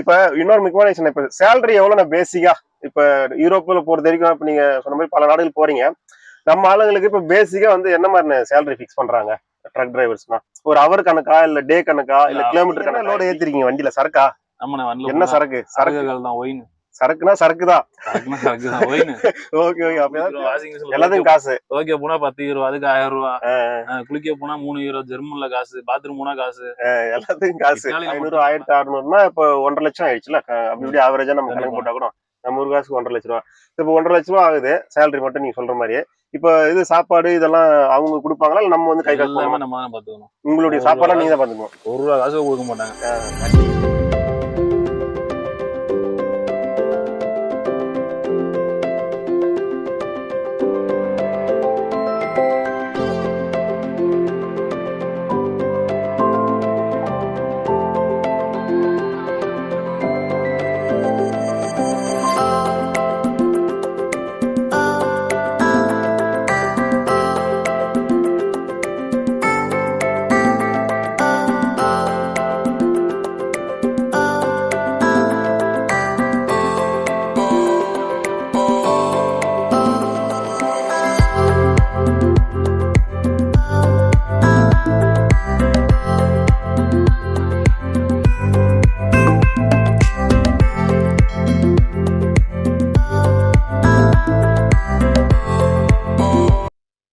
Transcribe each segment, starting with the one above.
இப்ப இன்னொரு முக்கியமான விஷயம், இப்ப சேலரி எவ்வளவு பேசிக்கா இப்ப யூரோப்ல பொறுத்த வரைக்கும் இப்ப நீங்க சொன்ன மாதிரி பல நாடுகள் போறீங்க, நம்ம ஆளுங்களுக்கு இப்ப பேசிக்கா வந்து என்ன மாதிரி சேலரி பிக்ஸ் பண்றாங்க ட்ரக் டிரைவர்ஸ்னா? ஒரு அவர் கணக்கா இல்ல டே கணக்கா இல்ல கிலோமீட்டர் கணக்கா லோடு ஏத்திருக்கீங்க வண்டியில சரக்கா? என்ன சரக்கு? சரக்குனா சரக்குதான். Okay okay. எல்லாத்தையும் காசு ஓகே போனா 10 யூரோ, அதுக்கு 1000 ரூபாய். குளிக்க போனா 3 யூரோ, ஜெர்மன்ல காசு, பாத்ரூம் போனா காசு, எல்லாத்தையும் காசு. 500 1600னா இப்ப 1.5 லட்சம் ஆயிடுச்சுல. அப்படி ஆவரேஜா நம்ம கணக்கு போட்டா கூட நம்ம ஒரு காசுக்கு 1.5 லட்சம் ரூபா. இப்ப 1.5 லட்சம் ரூபா ஆகுது சேலரி மட்டும் நீங்க சொல்ற மாதிரி. இப்ப இது சாப்பாடு இதெல்லாம் அவங்க கொடுப்பாங்களா இல்ல நம்ம வந்து கை காசு எல்லாமே நம்ம தான் பாத்துக்கணும்? உங்களுடைய சாப்பாடு நீங்க தான் பாத்துக்கணும்? 1 ரூபா காசு கொடுக்க மாட்டாங்க.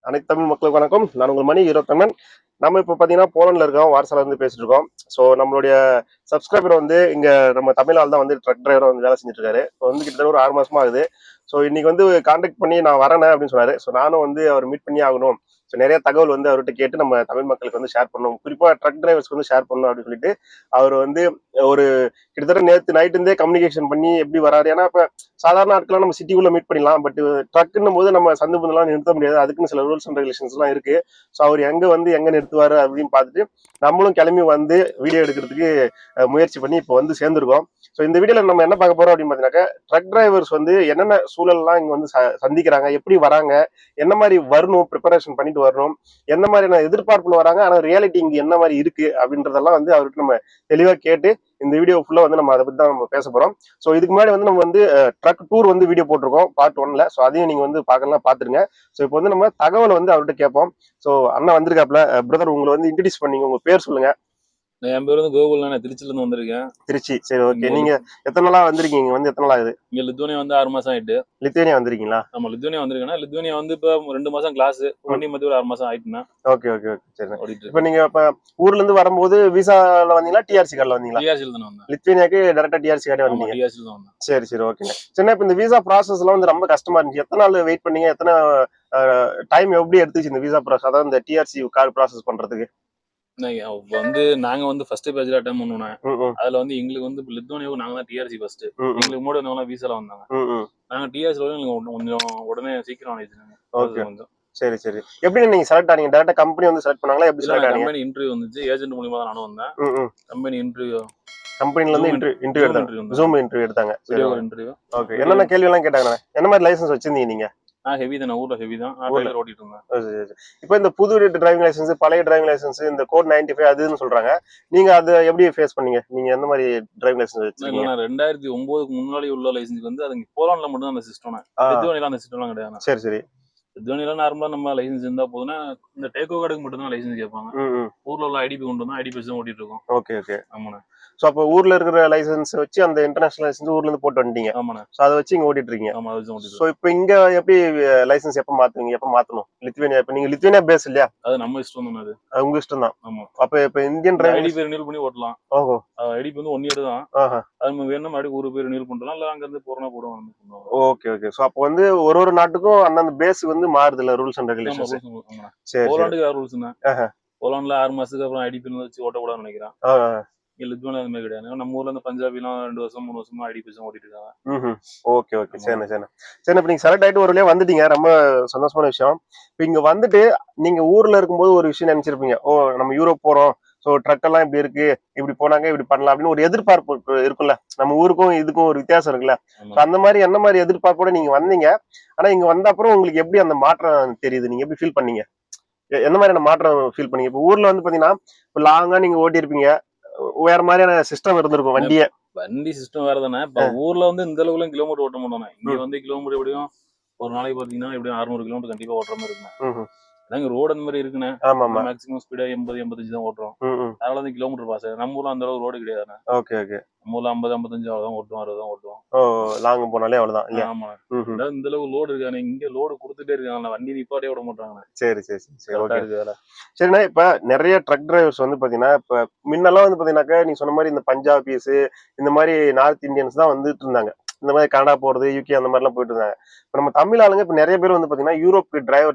அனைத்து தமிழ் மக்களுக்கு வணக்கம். நான் உங்கள் மணி ஈரோத்தண்ணன். நம்ம இப்ப பாத்தீங்கன்னா போலண்ட்ல இருக்கோம், வார்சால இருந்து பேசிட்டு இருக்கோம். ஸோ நம்மளுடைய சப்ஸ்கிரைபர் வந்து இங்க நம்ம தமிழ்நாடு தான் வந்து ட்ரக் டிரைவரா வந்து வேலை செஞ்சுட்டு இருக்காரு. இப்போ வந்து கிட்டத்தட்ட ஒரு 6 மாசமா ஆகுது. ஸோ இன்னைக்கு வந்து கான்டாக்ட் பண்ணி நான் வரேன் அப்படின்னு சொன்னாரு. ஸோ நானும் வந்து அவர் மீட் பண்ணி ஆகணும். ஸோ நிறைய தகவல் வந்து அவர்கிட்ட கேட்டு நம்ம தமிழ் மக்களுக்கு வந்து ஷேர் பண்ணணும், குறிப்பா ட்ரக் டிரைவர்ஸ்க்கு வந்து ஷேர் பண்ணணும் அப்படின்னு சொல்லிட்டு அவர் வந்து ஒரு கிட்டத்தட்ட நேற்று நைட் இருந்தே கம்யூனிகேஷன் பண்ணி எப்படி வராரு. ஏன்னா இப்ப சாதாரண ஆட்கள்லாம் நம்ம சிட்டிக்குள்ள மீட் பண்ணிடலாம், பட் ட்ரக்குன்னும் போது நம்ம சந்து பந்தெல்லாம் நிறுத்த முடியாது, அதுக்குன்னு சில ரூல்ஸ் அண்ட் ரெகுலேஷன்ஸ் எல்லாம் இருக்கு. ஸோ அவர் எங்க நிறுத்துவாரு அப்படின்னு பார்த்துட்டு நம்மளும் கிளம்பி வந்து வீடியோ எடுக்கிறதுக்கு முயற்சி பண்ணி இப்போ வந்து சேர்ந்துருக்கோம். ஸோ இந்த வீடியோல நம்ம என்ன பார்க்க போறோம் அப்படின்னு பார்த்தீங்கன்னாக்கா, ட்ரக் டிரைவர்ஸ் வந்து என்னென்ன சூழல்லாம் இங்க வந்து சந்திக்கிறாங்க, எப்படி வராங்க, என்ன மாதிரி வரணும், ப்ரிப்பரேஷன் பண்ணிட்டு வரணும், என்ன மாதிரியான எதிர்பார்ப்புல வராங்க, ஆனா ரியாலிட்டி இங்க என்ன மாதிரி இருக்கு அப்படின்றதெல்லாம் வந்து அவர்கிட்ட நம்ம தெளிவா கேட்டு இந்த வீடியோ ஃபுல்லா வந்து நம்ம அதை பத்தி தான் நம்ம பேச போறோம். ஸோ இதுக்கு முன்னாடி வந்து நம்ம வந்து ட்ரக் டூர் வந்து வீடியோ போட்டிருக்கோம் பார்ட் 1ல. ஸோ அதையும் நீங்க வந்து பார்க்கலாம், பாத்துருங்க. ஸோ இப்போ வந்து நம்ம தகவல் வந்து அவர்கிட்ட கேட்போம். ஸோ அண்ணா வந்திருக்காப்ல. பிரதர் உங்களை வந்து இன்ட்ரடியூஸ் பண்ணீங்க, உங்க பேர் சொல்லுங்க. என் பேர் வந்து கோகுல், நான் திருச்சில இருந்து வந்திருக்கேன். திருச்சி, சரி ஓகே. நீங்க எத்தனை நாளா வந்திருக்கீங்க? வந்து எத்தனை நாள் ஆகுது? இங்க லித்துவேனியா வந்து 6 மாசம் ஆயிட்டு. லித்துவேனியா வந்திருக்கீங்களா? ஆமா லித்துவேனியா வந்திருக்கேன். லித்துவேனியா வந்து இப்ப 2 மாசம் கிளாஸ், வண்டி மத்தி ஒரு 6 மாசம் ஆயிட்டுனா. ஓகே ஓகே ஓகே, சரி. இப்ப நீங்க இப்ப ஊர்ல இருந்து வரும்போது விசால வந்தீங்களா, டிஆர்சி கார்டுல வந்தீங்களா? டிஆர்சில தான் வந்தேன். லித்துவேனியாக்கு டைரக்டா டிஆர்சி கார்டே வந்தீங்க? டிஆர்சில தான் வந்தேன். சரி சரி ஓகே. சரி, இப்ப இந்த விசா ப்ராசஸ் எல்லாம் வந்து ரொம்ப கஷ்டமா இருந்துச்சு. எத்தனை நாள் வெயிட் பண்ணீங்க? எத்தனை டைம் எப்படி எடுத்துச்சு இந்த விசா ப்ராசஸ், அதாவது இந்த டிஆர்சி கார்டு ப்ராசஸ் பண்றதுக்கு? வந்து நாங்க வந்து ஃபர்ஸ்ட் பேஜ்ல அட்டெண்ட் பண்ணோம். அதுல வந்து எங்களுக்கு வந்து லித்துவேனியாவுக்கு நாங்க தான் டிஆர்சி ஃபர்ஸ்ட். எங்களுக்கு முன்னாடி வந்தவங்க விசால வந்தாங்க. நாங்க டிஆர்சில கொஞ்சம் உடனே சீக்கிரம் ஆயிடுச்சு. ஓகே சரி சரி. எப்படி நீங்க செலக்ட் ஆனீங்க? டைரக்டா கம்பெனி வந்து செலக்ட் பண்ணாங்களா, எப்படி செலக்ட் ஆனீங்க? கம்பெனி இன்டர்வியூ வந்துச்சு, ஏஜென்ட் மூலமா தான் நானும் வந்தேன். கம்பெனி இன்டர்வியூ, கம்பெனில இருந்து இன்டர்வியூ எடுத்தாங்க, ஜூம் இன்டர்வியூ எடுத்தாங்க. Video interview. ஓகே. என்னென்ன கேள்வி எல்லாம் கேட்டாங்க? என்ன மாதிரி லைசென்ஸ் வச்சிருந்தீங்க நீங்க? நான் ஹெவி தான், ஊர்ல ஹெவி தான், நான் ட்ரைலர் ஓட்டிட்டு இருந்தேன். இப்போ இந்த புது டிரைவிங் லைசென்ஸ், பழைய டிரைவிங் லைசென்ஸ், இந்த கோட் 95 அதுன்னு சொல்றாங்க, நீங்க அதை எப்படி ஃபேஸ் பண்ணீங்க? நீங்க எந்த மாதிரி டிரைவிங் லைசென்ஸ் வச்சிருக்கீங்க? 2009க்கு முன்னாடி உள்ள லைசென்ஸ் வந்து அது போலாண்ட்ல மட்டும் தான் அந்த சிஸ்டம், லித்துவேனியால அந்த சிஸ்டம்லாம் கிடையாது. சரி சரி. லித்துவேனியால நார்மலா நம்ம லைசென்ஸ் இருந்தா போதுன்னா இந்த டேக்கோ கார்டுக்கு மட்டும் தான் லைசென்ஸ் கேட்பாங்க. ஊர்ல உள்ள ஐடிபி கொண்டு வந்து ஐடிபி தான் ஓட்டிட்டு இருக்கோம். Okay okay. ஆமாண்ணா. சோ அப்ப ஊர்ல இருக்கிற லைசென்ஸ் வச்சு அந்த இன்டர்நேஷனல் லைசென்ஸ் ஊர்ல இருந்து போட்டு வந்துட்டீங்க? ஆமாண்ணா. சோ அதை வச்சு இங்க ஓட்டிட்டு இருக்கீங்க? ஆமா, அதை வச்சு ஓட்டிட்டு. சோ இப்போ இங்க எப்படி லைசென்ஸ் எப்ப மாத்துவீங்க, எப்ப மாத்தணும்? லித்துவேனியா இப்ப நீங்க லித்துவேனியா பேஸ் இல்லையா? அது நம்ம இஷ்டம் தான். அது உங்க இஷ்டம் தான். ஆமா. அப்ப இப்ப இந்தியன் டிரைவிங் ஐடிபி ரினியூல் பண்ணி ஓட்டலாம். ஓஹோ. ஐடிபி வந்து 1 இயர் தான். அது நம்ம வேணும் அப்படி ஒரு பேர் ரினியூல் பண்ணலாம், இல்ல அங்க இருந்து போறனா போடுவாங்க. Okay okay. சோ அப்ப வந்து ஒரு நாட்டுக்கும் அந்தந்த பேஸ் வந்து மாறுது இல்ல, ரூல்ஸ் அண்ட் ரெகுலேஷன்ஸ்? சரி. போலாண்டுக்கு வேற ரூல்ஸ் தான். போலாண்ட்ல 6 மாசத்துக்கு அப்புறம் ஐடிபி வச்சு ஓட்ட கூடாதுன்னு நினைக்கிறேன். லித்துவேனியா அந்த மாதிரி கிடையாது. நம்ம ஊர்ல இந்த பஞ்சாபிலாம் 2 வருஷம் 3 வருஷமா ஐடிபி ஓட்டிட்டு இருக்காங்க. Okay okay. சரி சரி. சரி, இப்ப நீங்க செலக்ட் ஆயிட்டு ஒரு வழியா வந்துட்டீங்க, ரொம்ப சந்தோஷமான விஷயம். இப்ப இங்க வந்துட்டு நீங்க ஊர்ல இருக்கும்போது ஒரு விஷயம் நினைச்சிருப்பீங்க, ஓ நம்ம யூரோப் போறோம், சோ ட்ரக் எல்லாம் இப்படி இருக்கு, இப்படி போனாங்க இப்படி பண்ணலாம் அப்படின்னு ஒரு எதிர்பார்ப்பு இருக்குல்ல. நம்ம ஊருக்கும் இதுக்கும் ஒரு வித்தியாசம் இருக்குல்ல. அந்த மாதிரி என்ன மாதிரி எதிர்பார்ப்போட நீங்க வந்தீங்க? ஆனா இங்க வந்த அப்புறம் உங்களுக்கு எப்படி அந்த மாற்றம் தெரியுது, நீங்க எப்படி ஃபீல் பண்ணீங்க, என்ன மாதிரியான மாற்றம் ஃபீல் பண்ணீங்க? இப்ப ஊர்ல வந்து பாத்தீங்கன்னா இப்ப லாங்கா நீங்க ஓட்டி இருப்பீங்க, வேற மாதிரியான சிஸ்டம் இருந்திருக்கும் வண்டியே. வண்டி சிஸ்டம் வேற தானே. இப்ப ஊர்ல வந்து இந்த அளவுக்கு கிலோமீட்டர் ஓட்ட மாட்டோம். இங்க வந்து கிலோமீட்டர் எப்படியும் ஒரு நாளைக்கு பாத்தீங்கன்னா எப்படியும் 600 கிலோமீட்டர் கண்டிப்பா ஓட்டுற மாதிரி இருக்கும். அதாங்க ரோடு அந்த மாதிரி இருக்குண்ணே. மேக்ஸிமம் ஸ்பீடா 80 85 தான் ஓட்டுறோம். அதனால வந்து கிலோமீட்டர் பாஸ். நம்ம ஊர்ல அந்த அளவுக்கு ரோடு கிடையாது. Okay okay. நம்ம ஊர்ல 50 55 அவ்வளவுதான் ஓட்டுவோம், 60 தான் ஓட்டுவோம். லாங் போனாலே அவ்வளவுதான் இல்லையா? ஆமா. அதாவது இந்த அளவுக்கு லோடு இருக்கானே, இங்க லோடு கொடுத்துட்டே இருக்காங்க, வண்டி நிப்பாட்டே விட மாட்டாங்க. சரி சரி சரி ஓகே. சரிண்ணா, இப்ப நிறைய ட்ரக் டிரைவர்ஸ் வந்து பாத்தீங்கன்னா இப்ப முன்னெல்லாம் வந்து பாத்தீங்கன்னாக்கா நீ சொன்ன மாதிரி இந்த பஞ்சாபிஸ் இந்த மாதிரி நார்த் இந்தியன்ஸ் தான் வந்துட்டு இருந்தாங்க. இந்த மாதிரி கனடா போறது, யூகே அந்த மாதிரி எல்லாம் போயிட்டு இருந்தாங்க. இப்ப நம்ம தமிழ் ஆளுங்க இப்ப நிறைய பேர் வந்து பாத்தீங்கன்னா யூரோப்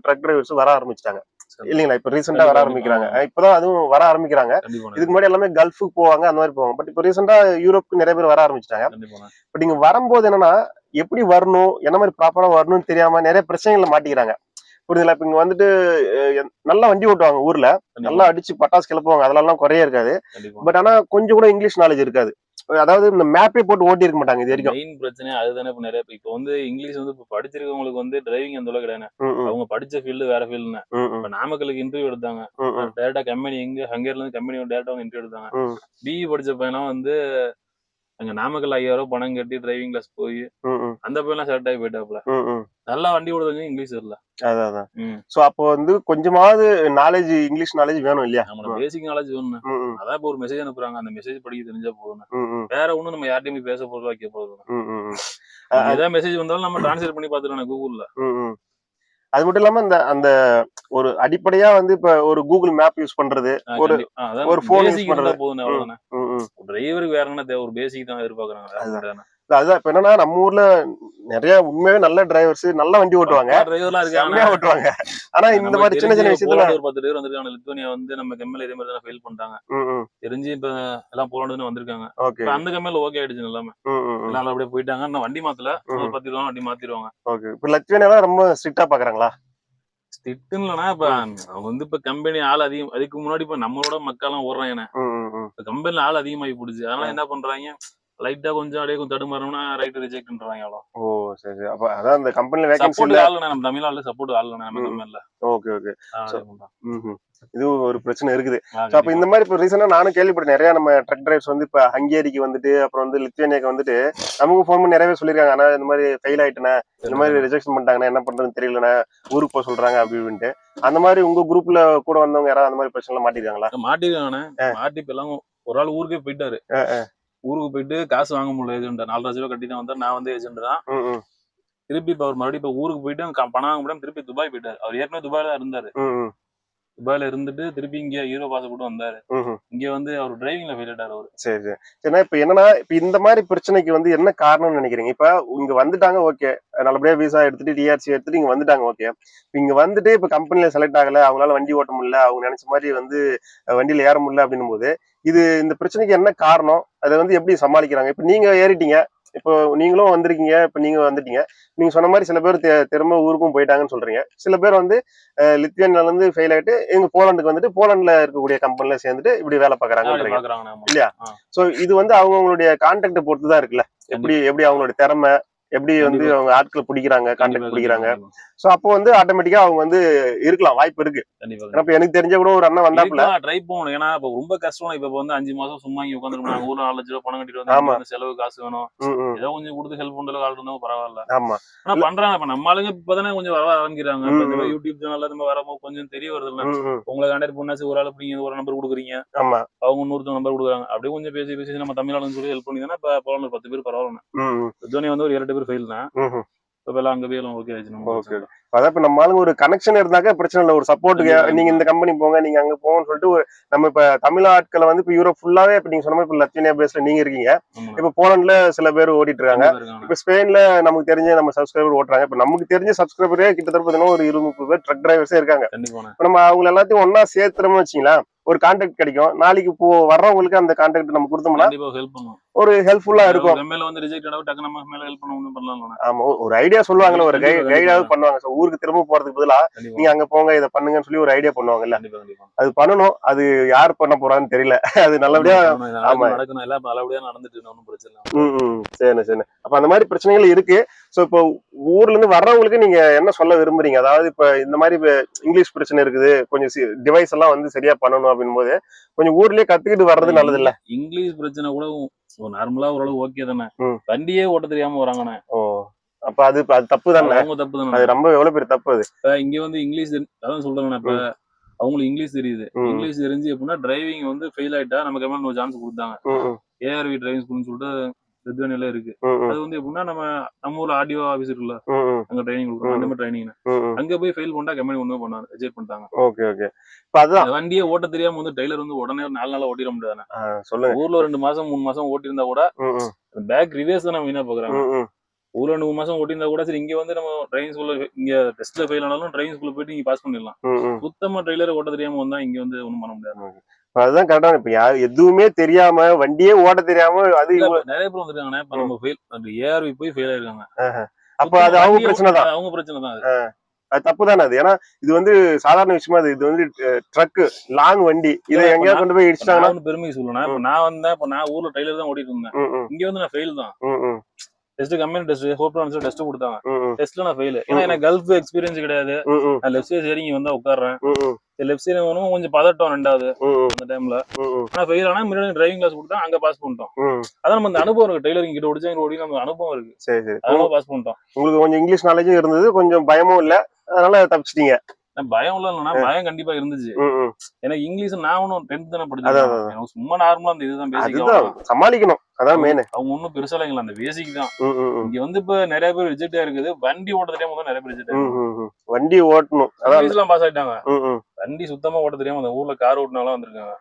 ட்ரக் டிரைவர்ஸ் வர ஆரம்பிச்சிட்டாங்க இல்லீங்களா? இப்ப ரீசெண்டா வர ஆரம்பிக்கிறாங்க. இப்பதான் அதுவும் வர ஆரம்பிக்கிறாங்க. இதுக்கு முன்னாடி எல்லாமே கல்ஃபுக்கு போவாங்க, அந்த மாதிரி போவாங்க. பட் இப்ப ரீசெண்டா யூரோப்புக்கு நிறைய பேர் வர ஆரம்பிச்சிட்டாங்க. பட் நீங்க வரும்போது என்னன்னா எப்படி வரணும், என்ன மாதிரி ப்ராப்பரா வரணும்னு தெரியாம நிறைய பிரச்சனைகளை மாட்டிக்கிறாங்க. புரியுதுல? இப்ப இங்க வந்துட்டு நல்லா வண்டி ஓட்டுவாங்க, ஊர்ல நல்லா அடிச்சு பட்டாசு கிளப்புவாங்க, அதெல்லாம் குறைய இருக்காது. பட் ஆனா கொஞ்சம் கூட இங்கிலீஷ் நாலேஜ் இருக்காது. அதாவது இந்த மேப்பே போட்டு ஓட்டி இருக்க மாட்டாங்க இது வரைக்கும். மெயின் பிரச்சனை அதுதானே. இப்ப நிறைய இப்ப வந்து இங்கிலீஷ் வந்து இப்ப படிச்சிருக்கவங்களுக்கு வந்து டிரைவிங் அந்த அளவுக்கு கிடையாது. அவங்க படிச்ச ஃபீல்டு வேற ஃபீல்டுன்னு. இப்ப நாமக்கலுக்கு இன்டர்வியூ எடுத்தாங்க, டேரக்டா கம்பெனி எங்க ஹங்கேரில இருந்து கம்பெனி டேரக்டா அவங்க இன்டர்வியூ எடுத்தாங்க. பிஇ படிச்ச பையனா வந்து அங்க நாமக்கல் 5000 ரூபாய் பணம் கட்டி டிரைவிங் கிளாஸ் போய் அந்த பையன் செலக்ட் ஆகி போயிட்டாப்ல. நல்லா வண்டி ஓடுறது இங்கிலீஷ் இல்ல. அதான். சோ அப்போ வந்து கொஞ்சமாவது நாலேஜ், இங்கிலீஷ் நாலேஜ் வேணும் இல்லையா? நம்ம பேசிக் நாலேஜ் வேணும். அதான் இப்ப ஒரு மெசேஜ் அனுப்புறாங்க, அந்த மெசேஜ் படிக்க தெரிஞ்சா போதும். வேற ஒண்ணும் நம்ம யார்ட்டையும் பேச போறதா வைக்க போறோம். ஏதாவது மெசேஜ் வந்தாலும் நம்ம டிரான்ஸ்லேட் பண்ணி பாத்துக்கலாம் கூகுள்ல. அது மட்டும் இல்லாம அந்த ஒரு அடிப்படையா வந்து இப்ப ஒரு கூகுள் மேப் யூஸ் பண்றது, ஒரு போன் யூஸ் பண்றது போதும். அவ்வளவுதானே. டிரைவருக்கு வேற என்ன தேவை? ஒரு பேசிக் தான் எதிர்பார்க்கறாங்க. அதுதான் இப்ப என்னன்னா நம்ம ஊர்ல நிறைய உண்மையாவே நல்ல டிரைவர்ஸ் நல்ல வண்டி ஓட்டுவாங்க, ஓட்டுவாங்க. ஆனா இந்த மாதிரி சின்ன சின்ன விஷயத்துல ஒரு 10 பேர் வந்திருக்காங்க. லித்துவேனியா வந்து நம்ம கம்பெனில இதே மாதிரி தான் ஃபெயில் பண்ணிட்டாங்க. தெரிஞ்சு இப்ப எல்லாம் போலான்னு வந்திருக்காங்க. அந்த கம்பெனில ஓகே ஆயிடுச்சு எல்லாமே. எல்லாம் அப்படியே போயிட்டாங்க. இன்னும் வண்டி மாத்தல, ஒரு 10 ரூபா வண்டி மாத்திடுவாங்க. ஓகே. இப்ப லித்துவேனியா ரொம்ப ஸ்ட்ரிக்ட்டா பாக்குறாங்களா? ஸ்ட்ரிக்ட் இல்லனா இப்ப அவங்க வந்து இப்ப கம்பெனி ஆள் அதிகம். அதுக்கு முன்னாடி இப்ப நம்மளோட மக்கள்லாம் ஓடுறாங்க. இப்ப கம்பெனில ஆள் அதிகமாகி போடுச்சு. அதனால என்ன பண்றாங்க, லைட்டா கொஞ்சம் அப்படியே கொஞ்சம் தடுமாறணும்னா ரைட் ரிஜெக்ட்ன்றாங்க. அவ்வளோ. ஓ சரி சரி. அப்ப அதான் அந்த கம்பெனில வேகன்சி இல்ல. ஆள் நம்ம தமிழ்நாட்டுல சப்போர்ட் ஆள் நம்ம கம்பெனில. Okay okay. இது ஒரு பிரச்சனை இருக்குது. அப்ப இந்த மாதிரி இப்ப ரீசெண்டா நானும் கேள்விப்பட்டேன், நிறைய நம்ம ட்ரக் டிரைவர்ஸ் வந்து இப்ப ஹங்கேரிக்கு வந்துட்டு அப்புறம் வந்து லித்துவேனியாக்கு வந்துட்டு நமக்கு போன் பண்ணி நிறையவே சொல்லிருக்காங்க. ஆனா இந்த மாதிரி ஃபெயில் ஆயிட்டேன், இந்த மாதிரி ரிஜெக்ஷன் பண்ணிட்டாங்கன்னா என்ன பண்றதுன்னு தெரியலண்ணா, ஊருக்கு போக சொல்றாங்க அப்படின்ட்டு. அந்த மாதிரி உங்க குரூப்ல கூட வந்தவங்க யாராவது அந்த மாதிரி பிரச்சனை மாட்டிருக்காங்களா? மாட்டிருக்கானே. மாட்டி இப்ப எல்லாம் ஒரு ஆள் ஊருக்கே போயிட்டாரு. ஊருக்கு போயிட்டு காசு வாங்க முடியல, ஏஜென்ட் 4 லட்சம் ரூபாய் கட்டி தான் வந்தார். நான் வந்து ஏஜென்ட் தான். திருப்பி இப்ப அவர் மறுபடியும் இப்ப ஊருக்கு போயிட்டு பணம் வாங்க முடியாம திருப்பி துபாய் போயிட்டாரு. அவர் ஏற்கனவே துபாயில தான் இருந்தாரு. துபாயில இருந்துட்டு திருப்பி இங்க ஹீரோ பாஸ்போர்ட் வந்தாரு. இங்க வந்து அவர் டிரைவிங்ல ஃபெயில் ஆயிட்டாரு அவரு. சரி சரி. சரினா இப்ப என்னன்னா இப்ப இந்த மாதிரி பிரச்சனைக்கு வந்து என்ன காரணம்னு நினைக்கிறீங்க? இப்ப இங்க வந்துட்டாங்க, ஓகே, நல்லபடியா விசா எடுத்துட்டு டிஆர்சி எடுத்துட்டு இங்க வந்துட்டாங்க, ஓகே. இங்க வந்துட்டு இப்ப கம்பெனில செலக்ட் ஆகல, அவங்களால வண்டி ஓட்ட முடியல, அவங்க நினைச்ச மாதிரி வந்து வண்டியில ஏற முடியல அப்படின்னும் போது இந்த பிரச்சனைக்கு என்ன காரணம், அதை வந்து எப்படி சமாளிக்கிறாங்க? இப்ப நீங்க ஏறிட்டீங்க, இப்போ நீங்களும் வந்திருக்கீங்க, இப்ப நீங்க வந்துட்டீங்க, நீங்க சொன்ன மாதிரி சில பேர் திரும்ப ஊருக்கும் போயிட்டாங்கன்னு சொல்றீங்க. சில பேர் வந்து லித்துவேனியால இருந்து ஃபெயில் ஆயிட்டு எங்க போலாண்டுக்கு வந்துட்டு போலாண்டுல இருக்கக்கூடிய கம்பெனில சேர்ந்துட்டு இப்படி வேலை பாக்குறாங்க இல்லையா? சோ இது வந்து அவங்களுடைய கான்டாக்ட் பொறுத்துதான் இருக்குல்ல, எப்படி அவங்களுடைய திறமை, எப்படி வந்து அவங்க ஆட்களை பிடிக்கிறாங்க, கான்டாக்ட் பிடிக்கிறாங்க. சோ அப்போ வந்து ஆட்டோமேட்டிக்கா அவங்க வந்து இருக்கலாம், வாய்ப்பு இருக்கு. இப்ப எனக்கு தெரிஞ்ச கூட ஒரு அண்ணன் வந்தாப்புல ட்ரை போகணும். ஏன்னா இப்ப ரொம்ப கஷ்டம். இப்ப வந்து 5 மாசம் சும்மா இங்க உட்காந்துருக்காங்க. ஊர்ல 4 லட்சம் ரூபாய் பணம் கட்டிட்டு வந்து செலவு காசு வேணும், ஏதோ கொஞ்சம் கொடுத்து ஹெல்ப் பண்றது ஆள் இருந்தாலும் பரவாயில்ல. ஆமா, ஆனா பண்றாங்க. இப்ப நம்ம ஆளுங்க இப்பதானே கொஞ்சம் வர ஆரம்பிக்கிறாங்க. யூடியூப் சேனல்ல நம்ம வரமோ கொஞ்சம் தெரிய வருது இல்ல. உங்களை கான்டாக்ட் பண்ணாச்சு, ஒரு ஆள் நீங்க ஒரு நம்பர் கொடுக்குறீங்க, அவங்க இன்னொருத்தர் நம்பர் கொடுக்குறாங்க. அப்படியே கொஞ்சம் பேசி பேசி நம்ம தமிழ்நாடு சொல்லி ஹெல்ப் பண்ணி தானே இப்ப போல 10 பேர் பரவாயில்ல. வந்து ஒரு 2 பேர் ஃபெயில் தான். அதான் இப்ப நம்ம ஆளுங்க ஒரு கனெக்ஷன் இருந்தாக்க பிரச்சனை இல்லை, ஒரு சப்போர்ட்டுக்கு நீங்க இந்த கம்பெனி போங்க, நீங்க அங்க போங்கன்னு சொல்லிட்டு நம்ம இப்ப தமிழ் ஆட்களை வந்து இப்ப யூரோப் ஃபுல்லாவே இப்ப நீங்க சொன்ன மாதிரி இப்ப லித்துவேனியா பேஸ்ல நீங்க இருக்கீங்க. இப்ப போலண்ட்ல சில பேர் ஓடிட்டு இருக்காங்க. இப்ப ஸ்பெயின்ல நமக்கு தெரிஞ்ச நம்ம சப்ஸ்கிரைபர் ஓட்டுறாங்க. இப்ப நமக்கு தெரிஞ்ச சப்ஸ்கிரைபரே கிட்டத்தட்ட ஒரு 20-30 பேர் ட்ரக் டிரைவர்ஸே இருக்காங்க. நம்ம அவங்க எல்லாத்தையும் ஒன்னா சேர்த்துறோம்னு வச்சுங்களா, ஒரு கான்டாக்ட் கிடைக்கும். நாளைக்கு வர்றவங்களுக்கு அந்த கான்டாக்ட் நம்ம கொடுத்தோம்னா ஒரு ஹெல்ப்ஃபுல்லா இருக்கும். ஆமா, ஒரு ஐடியா சொல்லுவாங்கல்ல, ஒரு கைடாவது பண்ணுவாங்க. ஊருக்கு திரும்ப போறதுக்கு பதிலா நீங்க அங்க போங்க, இதை பண்ணுங்கன்னு சொல்லி ஒரு ஐடியா பண்ணுவாங்கல்ல, அது பண்ணணும். அது யார் பண்ண போறான்னு தெரியல. அது நல்லபடியா நடந்துட்டு. சரி சரி. அப்ப அந்த மாதிரி பிரச்சனைகள் இருக்கு. ஸோ இப்போ ஊர்ல இருந்து வர்றவங்களுக்கு நீங்க என்ன சொல்ல விரும்புறீங்க? அதாவது இப்ப இந்த மாதிரி இங்கிலீஷ் பிரச்சனை இருக்குது, கொஞ்சம் டிவைஸ் எல்லாம் வந்து சரியா பண்ணணும் அப்படின் போது கொஞ்சம் ஊர்லயே கத்துக்கிட்டு வர்றது நல்லது இல்ல? இங்கிலீஷ் பிரச்சனை கூட நார்மலா ஓரளவு ஓகே தானே. ம். வண்டியே ஓட்ட தெரியாம வராங்கண்ணே. ஓ, அப்ப அது தப்பு தானே? அவங்க தப்பு தானே. அது ரொம்ப எவ்வளவு பெரிய தப்பு அது. இப்ப இங்க வந்து இங்கிலீஷ் அதான் சொல்றேன். இப்ப அவங்களுக்கு இங்கிலீஷ் தெரியுது. இங்கிலீஷ் தெரிஞ்சு எப்படின்னா டிரைவிங் வந்து ஃபெயில் ஆயிட்டா நமக்கு எவ்வளவு ஒரு சான்ஸ் கொடுத்தாங்க. ஏஆர்வி டிரைவிங் ஸ்கூல்னு சொல்லிட்டு திருத்தணியில இருக்கு. அது வந்து எப்படின்னா நம்ம ஊர்ல ஆர்டிஓ ஆபீஸ் இருக்குல்ல, அங்க ட்ரைனிங் கொடுக்குறோம். அந்த மாதிரி ட்ரைனிங் அங்க போய் ஃபெயில் பண்ணா கம்பெனி ஒண்ணுமே பண்ணாங்க, ரிஜெக்ட் பண்ணிட்டாங்க. Okay okay. இப்ப அதுதான் வண்டியே ஓட்ட தெரியாம வந்து டெய்லர் வந்து உடனே 4 நாளா ஓட்டிட முடியாது. சொல்லுங்க. ஊர்ல 2 மாசம் 3 மாசம் ஓட்டி இருந்தா கூட பேக் ரிவேர்ஸ் தான் வீணா பாக்குறாங்க. ஊர்ல 2 மாசம் ஓட்டியிருந்தா கூட சரி, இங்க வந்து நம்ம டிரைவிங் ஸ்கூல்ல இங்க டெஸ்ட்ல ஃபெயில் ஆனாலும் டிரைவிங் ஸ்கூல்ல போயிட்டு நீங்க பாஸ் பண்ணிடலாம். சுத்தமா ட்ரெய்லர் ஓட்ட தெரியாம வந்தா இங்க வந்து ஒண்ணும் பண்ண முடியாது. அதுதான் கரெக்டா. இப்ப எதுவுமே தெரியாம வண்டியே ஓட்ட தெரியாம அது நிறைய பேர் வந்துருக்காங்க. இப்ப நம்ம ஃபெயில் அந்த ஏஆர்வி போய் ஃபெயில் ஆயிருக்காங்க. அப்ப அது அவங்க பிரச்சனை தான். அவங்க பிரச்சனை தான். அது தப்பு தானே அது. ஏன்னா இது வந்து சாதாரண விஷயமா இது வந்து ட்ரக் லாங் வண்டி, இதை எங்கேயா கொண்டு போய் இடிச்சிட்டாங்கன்னா பெருமைக்கு சொல்லணும். இப்ப நான் வந்தேன், இப்ப நான் ஊர்ல டெய்லர் தான் ஓட்டிட்டு இருந்தேன். இங்க வந்து நான் ஃபெயில் தான். டெஸ்ட் கம்பெனி டெஸ்ட் ஹோப்டான்ஸ் டெஸ்ட் கொடுத்தாங்க. டெஸ்ட்ல நான் ஃபெயில். ஏன்னா எனக்கு கல்ஃப் எக்ஸ்பீரியன்ஸ் கிடையாது. நான் லெஃப்ட் சைடு சரிங்க வந்தா உட்கார்றேன். லெஃப்ட் சைடு வரணும் கொஞ்சம் பதட்டம் ரெண்டாவது அந்த டைம்ல. ஆனா ஃபெயில் ஆனா முன்னாடி டிரைவிங் கிளாஸ் கொடுத்தா அங்க பாஸ் பண்ணிட்டோம். அதான் நம்ம அந்த அனுபவம் இருக்கு. டெய்லரிங் கிட்ட ஓடிச்சா ஓடி நம்ம அனுபவம் இருக்கு. சரி சரி, அதனால பாஸ் பண்ணிட்டோம். உங்களுக்கு கொஞ்சம் இங்கிலீஷ் நாலேஜும் இருந்தது, கொஞ்சம் பயமும் இல்ல, அதனால தப்பிச்சிட்டீங்க. பயம் இல்லைன்னா பயம் கண்டிப்பா இருந்துச்சு. எனக்கு இங்கிலீஷ் நான் ஒன்னும் 10th தானே படிச்சேன். சும்மா நார்மலா அந்த இதுதான் பேசிக் சமாளிக்கணும். அதான் மெயின். அவங்க ஒன்னும் பெருசா இல்லைங்களா, அந்த பேசிக் தான். இங்க வந்து இப்ப நிறைய பேர் ரிஜெக்ட் ஆயிருக்குது. வண்டி ஓட்ட தெரியாம தான் நிறைய பேர் ரிஜெக்ட் ஆயிருக்காங்க. வண்டி ஓட்டணும், அதான் பாஸ் ஆயிட்டாங்க. வண்டி சுத்தமா ஓட்ட தெரியாம அந்த ஊர்ல கார் ஓட்டினாலும் வந்திருக்காங்க.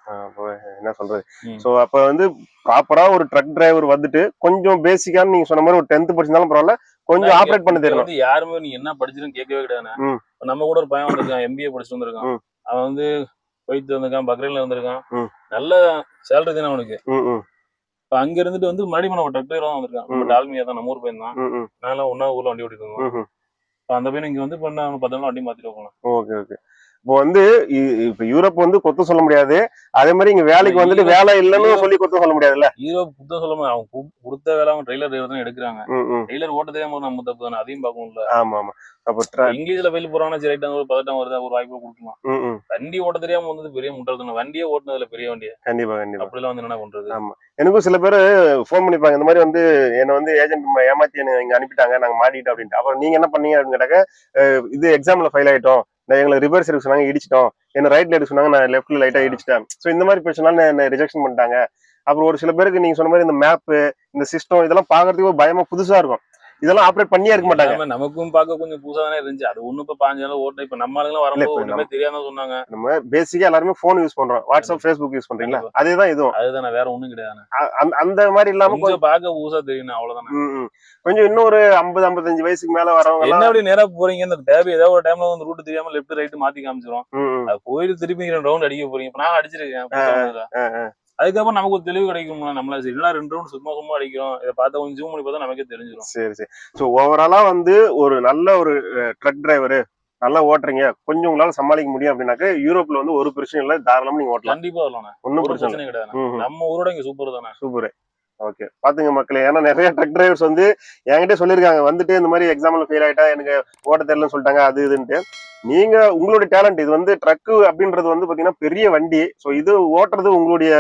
என்ன சொல்றது. சோ அப்ப வந்து ப்ராப்பரா ஒரு ட்ரக் டிரைவர் வந்துட்டு கொஞ்சம் பேசிக்கான நீங்க சொன்ன மாதிரி ஒரு 10th படிச்சிருந்தாலும் பரவாயில்ல, கொஞ்சம் ஆப்ரேட் பண்ண தெரியணும். யாருமே நீ என்ன படிச்சிருன்னு கேட்கவே கிடையாது. நம்ம கூட ஒரு பையன் வந்திருக்கான், எம்பிஏ படிச்சுட்டு வந்திருக்கான். அவன் வந்து குவைத் வந்திருக்கான், பக்ரைன்ல வந்திருக்கான். நல்ல சேலரி தானே அவனுக்கு. இப்ப அங்க இருந்துட்டு வந்து மறுபடியும் நம்ம ட்ரக் டிரைவரா வந்திருக்கான். நம்ம டால்மியா தான், நம்ம ஊர் பையன் தான். நான்லாம் ஒன்னா ஊர்ல வண்டி ஓட்டிட்டு இருக்கோம். அந்த பையன் இங்க வந்து பண்ண 10 நாள் வண்டி மாத்திட்டு போகலாம். Okay okay. இப்போ வந்து இப்ப யூரோப் வந்து கொத்த சொல்ல முடியாது, அதே மாதிரி இங்க வேலைக்கு வந்துட்டு வேலை இல்லைன்னு சொல்லி கொத்த சொல்ல முடியாதுல்ல. யூரோப் குத்த சொல்ல முடியாது. அவங்க கொடுத்த வேலை அவங்க ட்ரெய்லர் டிரைவர் தான் எடுக்கிறாங்க. ட்ரெய்லர் ஓட்ட தெரியாம நம்ம தப்பு தானே, அதையும் பார்க்கணும்ல. ஆமா ஆமா. அப்ப இங்கிலீஷ்ல ஃபெயில் போறாங்கன்னா சரி, ரைட்டா ஒரு பதட்டம் வருது, ஒரு வாய்ப்பு கொடுக்கலாம். வண்டி ஓட்ட தெரியாம வந்தது பெரிய முட்டாள் தானே. வண்டியே ஓட்டுனதுல பெரிய வண்டியை கண்டிப்பா கண்டிப்பா அப்படிலாம் வந்து என்ன பண்றது. ஆமா, எனக்கும் சில பேர் ஃபோன் பண்ணிப்பாங்க, இந்த மாதிரி வந்து என்ன வந்து ஏஜென்ட் ஏமாத்தி என்ன இங்க அனுப்பிட்டாங்க, நாங்க மாட்டிக்கிட்டோம் அப்படின்ட்டு. அப்புறம் நீங்க என்ன பண்ணீங்க அப்படின்னு கேட்டாக்க, இது எக்ஸாம்ல ஃபெயில் ஆயிட்டோம், எங்களுக்கு ரிவர்ஸ் எடுக்க சொன்னாங்க, இடிச்சிட்டோம், என்ன ரைட்ல எடுக்க சொன்னாங்க, நான் லெஃப்ட்ல லைட்டா இடிச்சிட்டேன். ஸோ இந்த மாதிரி பிரச்சனை என்ன ரிஜெக்ஷன் பண்ணிட்டாங்க. அப்புறம் ஒரு சில பேருக்கு நீங்க சொன்ன மாதிரி இந்த மேப்பு, இந்த சிஸ்டம் இதெல்லாம் பாக்குறதுக்கு ஒரு பயமா புதுசா இருக்கும். இதெல்லாம் ஆப்ரேட் பண்ணியே இருக்க மாட்டாங்க. நமக்கும் பார்க்க கொஞ்சம் புதுசா தானே இருந்துச்சு. அது ஒண்ணு இப்ப 5 நாள் ஓட்ட. இப்ப நம்ம ஆளுங்க வரும்போது ஒண்ணுமே தெரியாம சொன்னாங்க. நம்ம பேசிக்கா எல்லாருமே போன் யூஸ் பண்றோம், வாட்ஸ்அப் ஃபேஸ்புக் யூஸ் பண்றீங்களா, அதேதான் இதுவும். அதுதான், வேற ஒண்ணும் கிடையாது. அந்த மாதிரி இல்லாம கொஞ்சம் பார்க்க புதுசா தெரியும், அவ்வளவுதான். கொஞ்சம் இன்னும் ஒரு 50-55 வயசுக்கு மேல வரவங்க என்ன அப்படி நேரா போறீங்க, இந்த டேப் ஏதாவது ஒரு டைம்ல வந்து ரூட் தெரியாம லெஃப்ட் ரைட் மாத்தி காமிச்சிரும். அது போயிட்டு திருப்பி 2 ரவுண்ட் அடிக்க போறீங்க. இப்ப நான் அடிச்சிருக்கேன். அதுக்கப்புறம் நமக்கு ஒரு தெளிவு கிடைக்கும். நம்மள சரிங்களா 2 ரவுண்ட் சும்மா சும்மா அடிக்கிறோம், இதை பார்த்தா கொஞ்சம் ஜூம் பண்ணி பார்த்தா நமக்கே தெரிஞ்சிடும். சரி சரி. ஸோ ஓவராலா வந்து ஒரு நல்ல ஒரு ட்ரக் டிரைவரு நல்லா ஓட்டுறீங்க, கொஞ்சம் உங்களால சமாளிக்க முடியும் அப்படின்னாக்க யூரோப்ல வந்து ஒரு பிரச்சனை இல்லை, தாராளமா நீங்க ஓட்டலாம். கண்டிப்பா வரலாம், ஒன்னும் பிரச்சனை கிடையாது. நம்ம ஊரோட இங்க சூப்பர் தானே. சூப்பர். ஓகே, பாத்துங்க மக்களே. ஏன்னா நிறைய ட்ரக் டிரைவர்ஸ் வந்து என்கிட்ட சொல்லியிருக்காங்க, வந்துட்டு இந்த மாதிரி எக்ஸாம்ல ஃபெயில் ஆயிட்டா எனக்கு ஓட்ட தெரியலன்னு சொல்லிட்டாங்க, அது இதுன்ட்டு. நீங்க உங்களுடைய டேலண்ட் இது வந்து ட்ரக்கு அப்படின்றது வந்து பாத்தீங்கன்னா பெரிய வண்டி. ஸோ இது ஓட்டுறது உங்களுடைய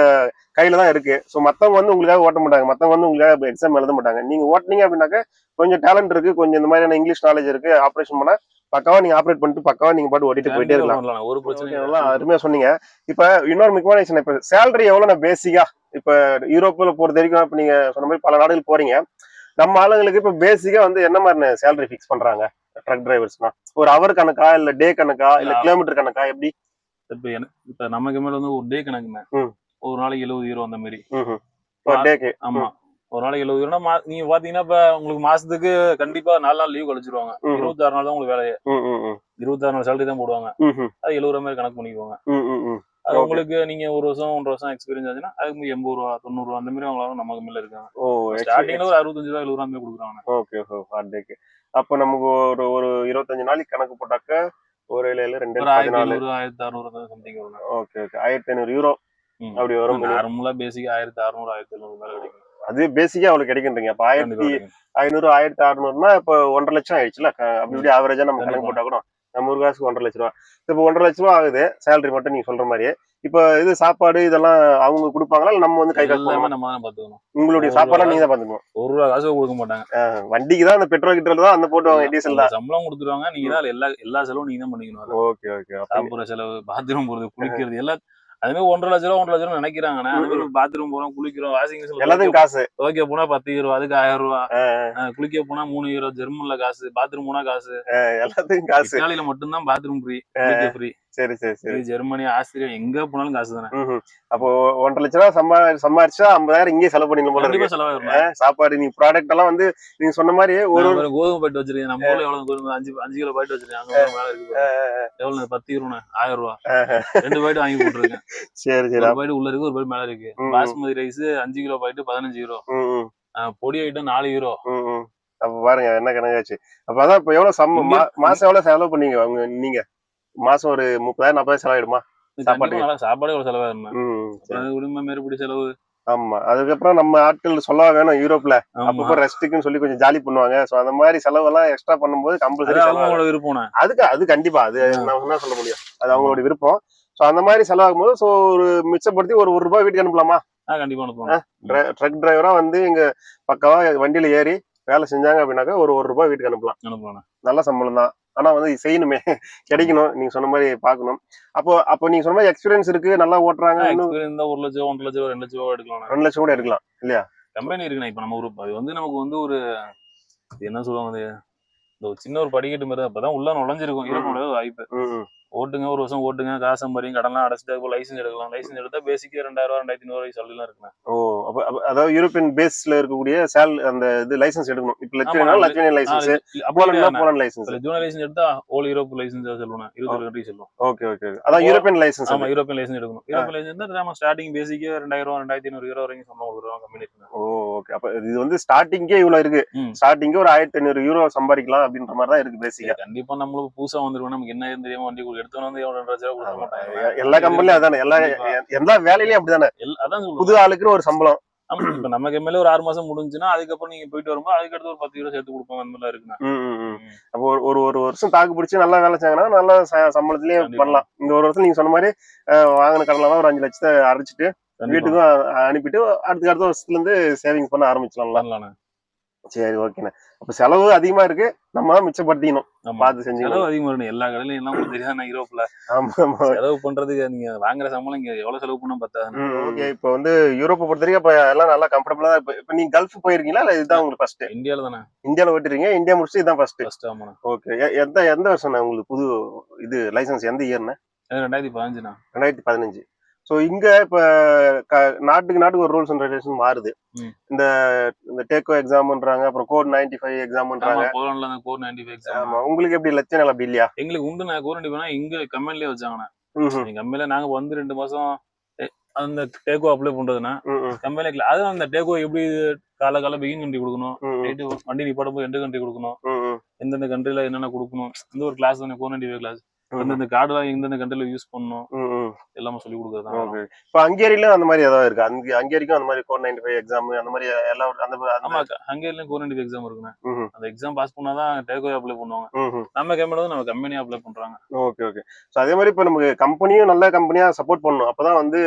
கையில தான் இருக்கு. ஸோ மத்தவங்க வந்து உங்களுக்காக ஓட்ட மாட்டாங்க, மத்தவங்க வந்து உங்களுக்காக எக்ஸாம் எழுத மாட்டாங்க. நீங்க ஓட்டினீங்க அப்படின்னாக்க கொஞ்சம் டேலண்ட் இருக்கு, கொஞ்சம் இந்த மாதிரியான இங்கிலீஷ் நாலேஜ் இருக்கு, ஆப்ரேஷன் பண்ணா பக்காவா நீங்க ஆப்ரேட் பண்ணிட்டு பக்காவா நீங்க பாட்டு ஓட்டிட்டு போயிட்டே இருக்கலாம். ஒரு பிரச்சனை அருமையா சொன்னீங்க. இப்ப இன்னொரு முக்கியமான விஷயம், இப்ப சேலரி எவ்வளவு பேசிக்கா இப்ப யூரோப்ல பொறுத்த வரைக்கும், இப்ப நீங்க சொன்ன மாதிரி பல நாடுகள் போறீங்க, நம்ம ஆளுங்களுக்கு இப்ப பேசிக்கா வந்து என்ன மாதிரி சேலரி பிக்ஸ் பண்றாங்க ட்ரக் டிரைவர்ஸ்னா? ஒரு அவர் கணக்கா, இல்ல டே கணக்கா, இல்ல கிலோமீட்டர் கணக்கா, எப்படி? இப்ப நமக்கு மேல வந்து ஒரு டே கணக்குங்க. ஒரு நாளைக்கு 70 யூரோ அந்த மாதிரி. ஆமா, ஒரு நாளைக்கு 70 யூரோனா நீங்க பாத்தீங்கன்னா இப்ப உங்களுக்கு மாசத்துக்கு கண்டிப்பா 4 நாள் லீவ் கழிச்சிருவாங்க. 26 நாள் தான் உங்களுக்கு வேலையே. 26 நாள் சேலரி தான் போடுவாங்க. அது 70 ரூபா மாதிரி கணக்கு பண்ணிக்குவாங்க. அது உங்களுக்கு நீங்க 1 வருஷம் 1.5 வருஷம் எக்ஸ்பீரியன்ஸ் ஆச்சுன்னா அதுக்கு 80 ரூபா 90 ரூபா அந்த மாதிரி அவங்களால நமக்கு மேல இருக்காங்க. ஸ்டார்டிங்ல ஒரு 65 ரூபா 70 ரூபா மாதிரி கொடுக்குறாங்க. ஓகே. அப்ப நமக்கு ஒரு 25 நாளைக்கு கணக்கு போட்டாக்க ஒரு 1600 சம்திங் வரும். ஓகே 1500 யூரோ அப்படி வரும். நார்மலா பேசிக் 1600 1700 மேல கிடைக்கும். அது பேசிக்கா அவளுக்கு கிடைக்குன்றீங்க. அப்ப கண்டிப்பா 1500 1600னா இப்ப 1.5 லட்சம் ஆயிடுச்சுல. அப்படி இப்படி ஆவரேஜா நம்ம கணக்கு கண்டிப்பா. போட்டா கூட நம்ம ஒரு காசுக்கு 1.5 லட்ச ரூபா. இப்ப 1.5 லட்ச ரூபா ஆகுது சேலரி மட்டும் நீங்க சொல்ற மாதிரி. இப்ப இது சாப்பாடு இதெல்லாம் அவங்க கொடுப்பாங்களா இல்ல நம்ம வந்து கை காசு எல்லாமே போடணுமா? நம்ம தான் பாத்துக்கணும். உங்களுடைய சாப்பாடுலாம் நீங்க தான் பாத்துக்கணும். ₹1 காசு கொடுக்க மாட்டாங்க. வண்டிக்கு தான் அந்த பெட்ரோல் கிட்டல் தான் அந்த போட்டுவாங்க டீசல் உங்க தான். சம்பளம் கொடுத்துருவாங்க. நீங்க தான் எல்லா செலவும் நீங்க தான் பண்ணிக்கணும். Okay okay. சாப்பிடுற செலவு, பாத்ரூம் போறது, குளிக்கிறது எல்லாம் அது மாதிரி 1.5 லட்ச ரூபா 1.5 லட்ச ரூபா நினைக்கிறாங்கண்ணே. அது மாதிரி பாத்ரூம் போறோம், குளிக்கிறோம், வாஷிங் மிஷின் எல்லாத்துக்கும் காசு. துவைக்க போனா €10 அதுக்கு €1000 குளிக்க போனா €3 ஜெர்மன்ல காசு, பாத்ரூம் போனா காசு. எல்லாத்துக்கும் காசு. இத்தாலியில மட்டும்தான் பாத்ரூம் ஃப்ரீ, குளிக்க ஃப்ரீ. சரி சரி சரி. ஜெர்மனி, ஆஸ்திரியா எங்க போனாலும் காசு தானே. அப்போ 1.5 லட்ச ரூபா சம்பாரிச்சா 50,000 இங்கே செலவு பண்ணிக்கலாம் போல கண்டிப்பா இருக்கு. செலவாயிரும். சாப்பாடு நீ ப்ராடக்ட் எல்லாம் வந்து நீங்க சொன்ன மாதிரி ஒரு கோதுமை பாக்கெட் வச்சிருக்கேன். நம்ம ஊர்ல எவ்வளவு கோதுமை 5 கிலோ பாக்கெட் வச்சிருக்கேன். அங்க மேல இருக்கு பாரு. எவ்வளவு €10 ₹1000 2 பாக்கெட் வாங்கி போட்டுருக்கேன். சரி சரி. ஒரு பாக்கெட் உள்ள இருக்கு, ஒரு பாக்கெட் மேல இருக்கு. Basmati rice 5 kilo packet €15. பொடி ஐட்டம் €4. அப்ப பாருங்க என்ன கணக்காச்சு. அப்ப அதான் இப்ப எவ்வளவு மாசம் எவ்வளவு செலவு பண்ணீங்க நீங்க? மாசம் ஒரு 30,000 40,000 செலவாயிடுமா சாப்பாட்டுக்கு? சாப்பாடு எவ்வளவு செலவாயிரும். குடும்பம் மேற்படி செலவு. ஆமா. அதுக்கப்புறம் நம்ம ஆட்கள் சொல்லவா வேணும் யூரோப்ல அப்பப்போ ரெஸ்ட்டுக்குன்னு சொல்லி கொஞ்சம் ஜாலி பண்ணுவாங்க. சோ அந்த மாதிரி செலவெல்லாம் எக்ஸ்ட்ரா பண்ணும்போது கம்பல்சரி அவங்களோட விருப்பம். அது கண்டிப்பா அது நான் என்ன சொல்ல முடியும். அது அவங்களோட விருப்பம். சோ அந்த மாதிரி செலவாகும் போது சோ ஒரு மிச்சப்படுத்தி ஒரு ₹1 வீட்டுக்கு அனுப்பலாமா? கண்டிப்பா அனுப்பலாம். ட்ரக் டிரைவரா வந்து இங்க பக்கவா வண்டியில ஏறி வேலை செஞ்சாங்க அப்படின்னாக்கா ஒரு ₹1 வீட்டுக்கு அனுப்பலாம். நல்ல சம்பளம் தான். ஆனா வந்து செய்யணுமே கிடைக்கணும். நீங்க சொன்ன மாதிரி பாக்கணும். அப்போ நீங்க சொன்ன மாதிரி எக்ஸ்பீரியன்ஸ் இருக்கு, நல்லா ஓட்டுறாங்க. எக்ஸ்பீரியன்ஸ் 1 லட்சம் 1.5 லட்சம் 2 லட்சம் எடுக்கலாம். 2 லட்சம் கூட எடுக்கலாம் இல்லையா? கம்பெனி இருக்குண்ணா. இப்ப நம்ம அது வந்து நமக்கு வந்து ஒரு என்ன சொல்லுவாங்க, இந்த சின்ன ஒரு படிக்கட்டு மாதிரி. அப்பதான் உள்ள நுழைஞ்சிருக்கும். யூரோப் வாய்ப்பு. ஓட்டுங்க, ஒரு வருஷம் ஓட்டுங்க, காசு சம்பாதிங்க, கடன்லாம் அடைச்சிட்டு லைசன்ஸ் எடுக்கலாம். லைசன்ஸ் எடுத்தா பேசிக்கா ₹2000 $2500 சொல்லலாம் இருக்குண்ணா. அதாவது யூரோப்பியன் பேஸ்ல இருக்கக்கூடிய அந்த இது லைசன்ஸ் எடுக்கணும். இப்ப லட்சம் license, Poland license. Junior license எடுத்தா ஹோல் யூரோப் லைசன்ஸ் சொல்லுவாங்க. 27 கண்ட்ரி சொல்லுவோம். Okay okay. அதான் யூரோப்பியன் லைசன்ஸ். ஆமா, யூரோப்பியன் லைசன்ஸ் எடுக்கணும். யூரோப்பியன் லைசன்ஸ் தான் நம்ம ஸ்டார்டிங் பேசிக்கா €2000 €2500 வரைக்கும் சம்பளம் கொடுக்குறாங்க கம்பெனி. ஓகே. அப்ப இது வந்து ஸ்டார்டிங்கே இவ்வளவு இருக்கு. ஸ்டார்டிங்கே ஒரு €1500 சம்பாதிக்கலாம் அப்படின்ற மாதிரி தான் இருக்கு பேசிக்கா. கண்டிப்பா நம்மளுக்கு புதுசா வந்துருவோம். நமக்கு என்ன தெரியாம வண்டி எடுத்தோம் வந்து €2 லட்சம் கொடுக்க மாட்டாங்க. எல்லா கம்பெனிலயும் அதானே, எல்லா வேலையிலயும் அப்படிதானே. அதான் புது ஆளுக்குன்னு ஒரு சம்பளம். ஆமா, இப்ப நம்ம கம்பெனில ஒரு 6 மாசம் முடிஞ்சுன்னா அதுக்கப்புறம் நீங்க போயிட்டு வரும்போது அதுக்கடுத்து ஒரு €10 சேர்த்து கொடுப்பாங்க. அந்த மாதிரி இருக்குண்ணா. அப்போ ஒரு வருஷம் தாக்கு பிடிச்சி நல்லா வேலை செஞ்சாங்கன்னா நல்ல சம்பளத்திலேயே பண்ணலாம். இந்த ஒரு வருஷம் நீங்க சொன்ன மாதிரி வாங்கின கடலாம் ஒரு 5 லட்சத்தை அரைச்சிட்டு வீட்டுக்கும் அனுப்பிட்டு அடுத்த வருஷத்துல இருந்து சேவிங்ஸ் பண்ண ஆரம்பிச்சலாம். சரி ஓகேண்ணா. அப்ப செலவு அதிகமா இருக்கு, நம்ம தான் மிச்சப்படுத்திக்கணும். பார்த்து செஞ்சு. செலவு அதிகமா இருக்கு எல்லா கடையிலும். என்ன உங்களுக்கு தெரியாதுண்ணா யூரோப்ல. செலவு பண்றதுக்கு நீங்க வாங்குற சம்பளம் இங்க எவ்வளவு செலவு பண்ண பத்தாது. ஓகே. இப்ப வந்து யூரோப்பை பொறுத்த வரைக்கும் இப்ப எல்லாம் நல்லா கம்ஃபர்டபுளா தான். இப்ப நீங்க கல்ஃப் போயிருக்கீங்களா இல்ல இதுதான் உங்களுக்கு ஃபர்ஸ்ட்? இந்தியால தானே. இந்தியால ஓட்டிருக்கீங்க. இந்தியா முடிச்சு இதுதான் ஃபர்ஸ்ட். ஆமாண்ணா. ஓகே. எந்த வருஷம் உங்களுக்கு புது இது லைசன்ஸ் எந்த இயர்னா? 2015ண்ணா. 2015. சோ இங்க இப்ப நாட்டுக்கு ஒரு ரூல்ஸ் அண்ட் ரெகுலேஷன் மாறுது. இந்த டேக்கோ எக்ஸாம்ன்றாங்க, அப்புறம் கோட் 95 எக்ஸாம்ன்றாங்க. போலண்ட்ல கோட் 95 எக்ஸாம். ஆமா. உங்களுக்கு எப்படி லட்சம் அப்படி இல்லையா? எங்களுக்கு உண்டு. நான் கோட் 95 இங்க கம்பெனிலே வச்சாங்கண்ணா. எங்க கம்பெனில நாங்க வந்து 2 மாசம் அந்த டேக்கோ அப்ளை பண்றதுன்னா கம்பெனில அது அந்த டேக்கோ எப்படி கால பிகின் கண்ட்ரி கொடுக்கணும், வண்டி நிப்பாட்ட போய் எந்த கண்ட்ரி கொடுக்கணும், எந்தெந்த கண்ட்ரில என்னென்ன கொடுக்கணும், இந்த ஒரு கிளாஸ் தானே கோட் 95 கிளாஸ். அந்த கார்டுலாம் எந்தெந்த கண்ட்ரில யூஸ் பண்ணணும் எல்லாமே சொல்லி கொடுக்குறது. இப்ப ஹங்கேரியில அந்த மாதிரி ஏதாவது இருக்கு? ஹங்கேரிக்கும் அந்த மாதிரி கோட் 95 எக்ஸாம் அந்த மாதிரி எல்லாம் ஆமா, ஹங்கேரியிலும் கோட் 95 எக்ஸாம் இருக்குண்ணா. அந்த எக்ஸாம் பாஸ் பண்ணாதான் டேக்கோ அப்ளை பண்ணுவாங்க. நம்ம கம்பெனி அப்ளை பண்றாங்க. Okay okay. சோ அதே மாதிரி இப்ப நமக்கு கம்பெனியும் நல்ல கம்பெனியா சப்போர்ட் பண்ணணும். அப்பதான் வந்து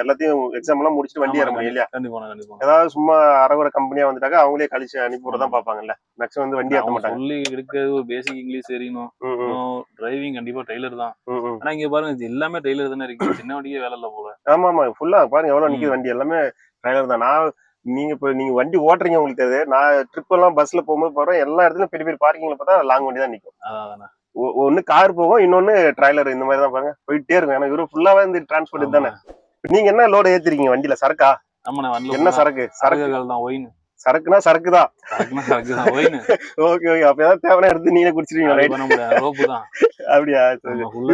எல்லாத்தையும் எக்ஸாம் எல்லாம் முடிச்சுட்டு வண்டி ஏற முடியும் இல்லையா? கண்டிப்பா. ஏதாவது சும்மா அறகுற கம்பெனியா வந்துட்டாக்கா அவங்களே கழிச்சு அனுப்பிவிடதான் பாப்பாங்கல்ல. மேக்ஸிமம் வந்து வண்டி ஏற்ற மாட்டாங்க. சொல்லி எடுக்கிறது ஒரு பேசிக் இங்கிலீஷ் தெரியணும். டிரைவிங் கண்டிப்பா டெய்லர் தான். ஆனா இங்க பாருங்க எல்லாமே டெய்லர் தானே இருக்கு. சின்ன வண்டியே வேலை இல்ல போல. ஆமா ஃபுல்லா பாருங்க எவ்வளவு நிக்குது வண்டி, எல்லாமே டிரைவர் தான். நீங்க வண்டி ஓட்டுறீங்க உங்களுக்கு தெரியுது. நான் ட்ரிப் எல்லாம் பஸ்ல போகும்போது போறேன், எல்லா இடத்துலயும் பெரிய பெரிய பார்க்கிங்ல பார்த்தா லாங் வண்டி தான் நிக்கும். ஒண்ணு கார் போகும், இன்னொன்னு ட்ரைலர். இந்த மாதிரி தான் பாருங்க போயிட்டே இருக்கும். ஏன்னா இவரு ஃபுல்லாவே இந்த டிரான்ஸ்போர்ட் தானே. நீங்க என்ன லோடு ஏத்திருக்கீங்க வண்டியில? சரக்கா? என்ன சரக்கு? சரக்குனா சரக்குதான். Okay okay. அப்ப ஏதாவது தேவையான எடுத்து நீங்க குடிச்சிருவீங்க? அப்படியா?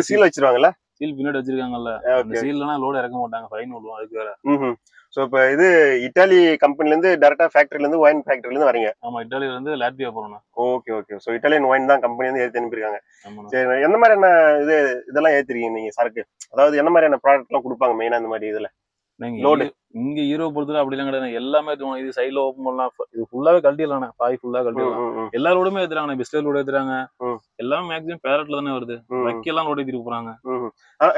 சீல் வச்சிருவாங்கல்ல? சீல் பின்னாடி வச்சிருக்காங்கல்ல. அந்த சீல்னா லோட் இறக்க மாட்டாங்க, ஃபைன் விடுவோம் அதுக்கு வேற. சோ இப்ப இது இத்தாலி கம்பெனில இருந்து டைரக்டா ஃபேக்டரில இருந்து ஒயின் ஃபேக்டரில இருந்து வரீங்க? ஆமா, இத்தாலில இருந்து லாட்வியா போறோம். Okay okay. So Italian wine தான் கம்பெனி வந்து ஏத்தி அனுப்பிருக்காங்க. சரி, என்ன மாதிரியான இதெல்லாம் ஏத்திருக்கீங்க நீங்க சரக்கு? அதாவது என்ன மாதிரியான ப்ராடக்ட் எல்லாம் கொடுப்பாங்க மெயினா இந்த மாதிரி இதுல? லோடு இங்க ஹீரோ பொறுத்தவரை அப்படிலாம் கிடையாது. எல்லாமே இது சைட்ல ஓப்பன் பண்ணலாம். இது ஃபுல்லாவே கழட்டிடலாம். பாய் ஃபுல்லா கழட்டிடலாம். எல்லா லோடுமே ஏத்துறாங்க. பிஸ்டர் லோடு ஏத்துறாங்க. எல்லாமே மேக்ஸிமம் பேரட்ல தானே வருது. வக்கெல்லாம் லோடு ஏத்திட்டு போறாங்க.